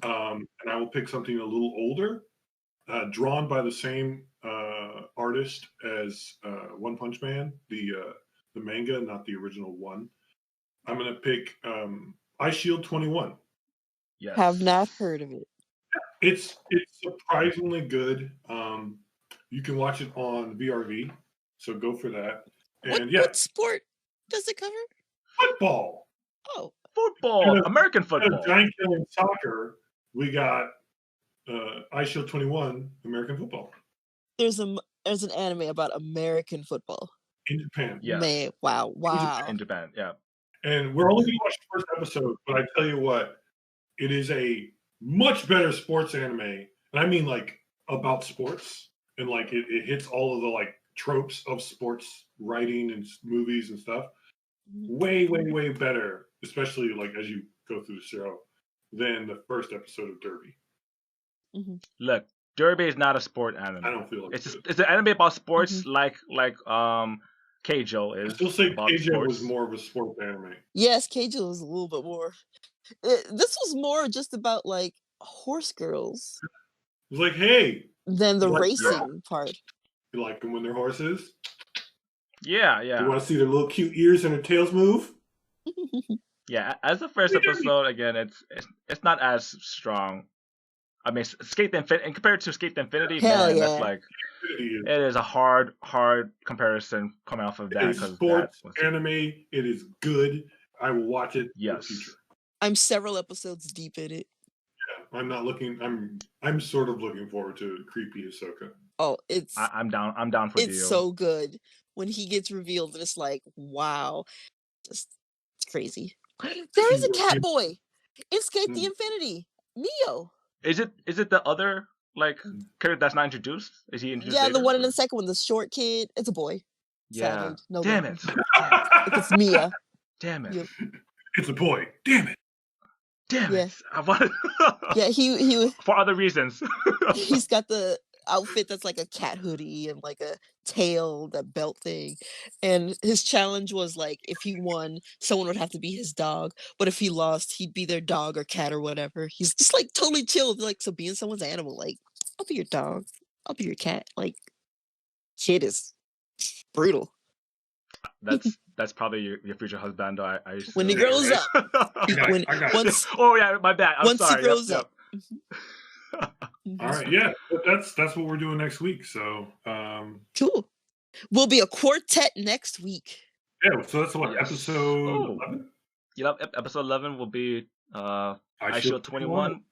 And I will pick something a little older, drawn by the same artist as One Punch Man, the manga, not the original one. I'm going to pick Eyeshield 21. Yes. Have not heard of it. It's surprisingly good. You can watch it on VRV, so go for that. And What sport does it cover? Football. Oh, football, American football. Giant Killing Soccer. We got Eyeshield 21, American football. There's an anime about American football in Japan. Yes. Man, wow. In Japan, yeah. And we're only going to watch the first episode, but I tell you what, it is a much better sports anime, and I mean like about sports, and like it hits all of the like tropes of sports writing and movies and stuff. Way better, especially like as you go through the show, than the first episode of Derby. Look, Derby is not a sport anime. I don't feel like it's an anime about sports, like Keijo is. I still say Keijo sports. was more of a sports anime. Yes, Keijo was a little bit more. This was more just about like horse girls. It was like, hey, than the racing part. You like them when they're horses? Yeah. You want to see their little cute ears and their tails move? Yeah, as the first episode, again, it's not as strong. I mean, Skate the Infinity, and compared to Skate the Infinity, that's like it is a hard comparison coming off of that. It is sports anime. It is good. I will watch it. Yes. In the future. I'm several episodes deep in it. Yeah, I'm not looking. I'm sort of looking forward to creepy Hisoka. Oh, I'm down. I'm down for it's so good when he gets revealed, and it's like, wow, just it's crazy. There is a cat boy in Skate the Infinity. Mio. Is it the other like character that's not introduced? Is he introduced? Yeah, later? the one in the second one, the short kid. It's a boy. Yeah. Sadly. No, damn it. It's Mia. Damn it. Yep. It's a boy. Damn it. Damn it. I wanted... Yeah, he was for other reasons. He's got the outfit that's like a cat hoodie and like a tail, that belt thing. And his challenge was like if he won, someone would have to be his dog. But if he lost, he'd be their dog or cat or whatever. He's just like totally chill. Like, so being someone's animal, like, I'll be your dog. I'll be your cat. Like, kid is brutal. That's probably your future husbando. I when he grows up. Oh yeah, my bad. I'm once sorry. he grows up. All right, yeah, but that's what we're doing next week. So cool. We'll be a quartet next week. Yeah, so that's what episode 11. Yeah, episode 11 will be Eyeshield 21.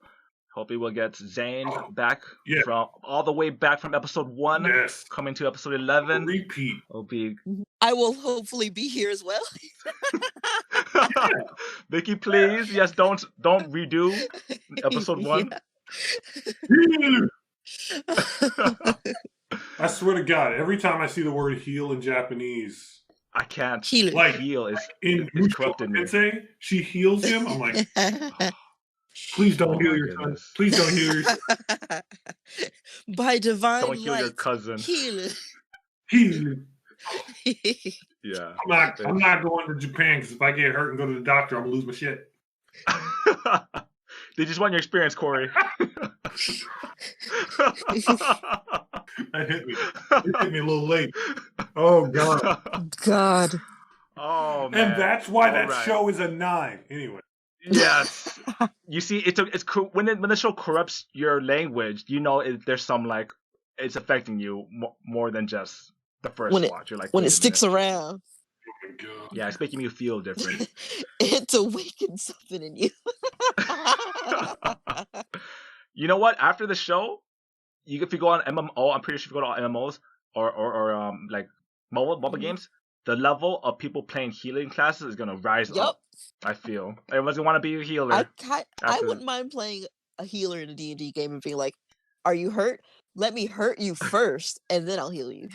Hopefully we'll get Zane back from all the way back from episode 1. Yes. Coming to episode 11. Repeat. Will be. I will hopefully be here as well. Vicky, please, yes, don't redo episode 1. I swear to God, every time I see the word heal in Japanese, I can't. Heal is in corrupted me. She heals him. I'm like, please don't heal your son. Please don't heal your son. By divine don't heal light, your cousin. Heal. Yeah. I'm not going to Japan because if I get hurt and go to the doctor, I'm gonna lose my shit. They just want your experience, Cori. That hit me. It hit me a little late. Oh God. Oh man. And that's why that show is a 9. Anyway. Yes. You see, it's when the show corrupts your language, you know there's some like it's affecting you more than just the first watch. You're like when it sticks around. Oh my God. Yeah, it's making you feel different. It's awakened something in you. You know what? After the show, if you go on MMO, I'm pretty sure if you go to MMOs or like mobile games, the level of people playing healing classes is gonna rise up. I feel everyone's gonna want to be a healer. I wouldn't mind playing a healer in a D&D game and being like, "Are you hurt? Let me hurt you first, and then I'll heal you."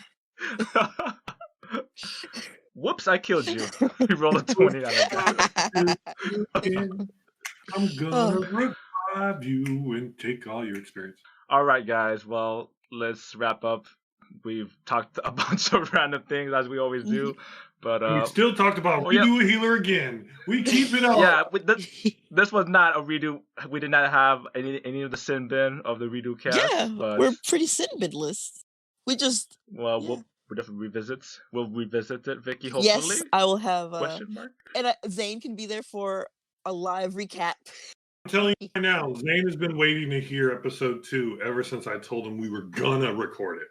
Whoops, I killed you. We rolled a 20 out of that. I'm gonna revive you and take all your experience. All right, guys. Well, let's wrap up. We've talked a bunch of random things as we always do, but we still talked about redo a healer again. We keep it up. Yeah, this was not a redo. We did not have any of the sin bin of the redo cast. Yeah, but we're pretty sin binless. We just we'll definitely revisit. We'll revisit it, Vicky. Hopefully, yes, I will have question mark. And Zane can be there for a live recap. I'm telling you right now, Zane has been waiting to hear episode 2 ever since I told him we were gonna record it.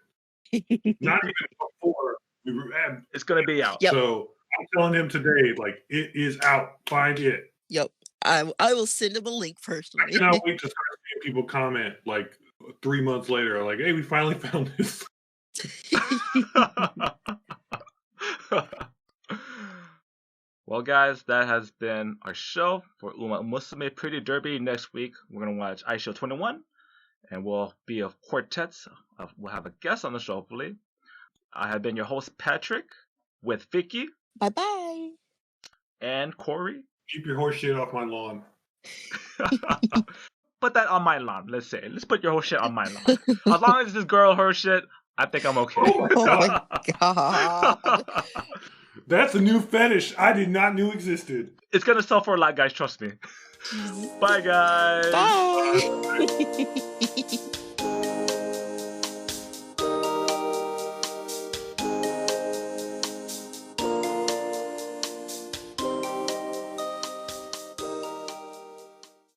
Not even before we were. It's gonna be out. Yep. So I'm telling him today, like, it is out. Find it. Yep. I will send him a link personally. I cannot wait to start seeing people comment like 3 months later, like, "Hey, we finally found this." Well, guys, that has been our show for Musume Pretty Derby. Next week, we're going to watch Eyeshield 21, and we'll be a quartet. We'll have a guest on the show, hopefully. I have been your host, Patrick, with Vicky. Bye-bye. And Cori. Keep your horse shit off my lawn. Put that on my lawn, let's say. Let's put your horse shit on my lawn. As long as this girl her shit, I think I'm okay. Oh my God. That's a new fetish I did not know existed. It's gonna sell for a lot, guys. Trust me. Bye, guys. Bye.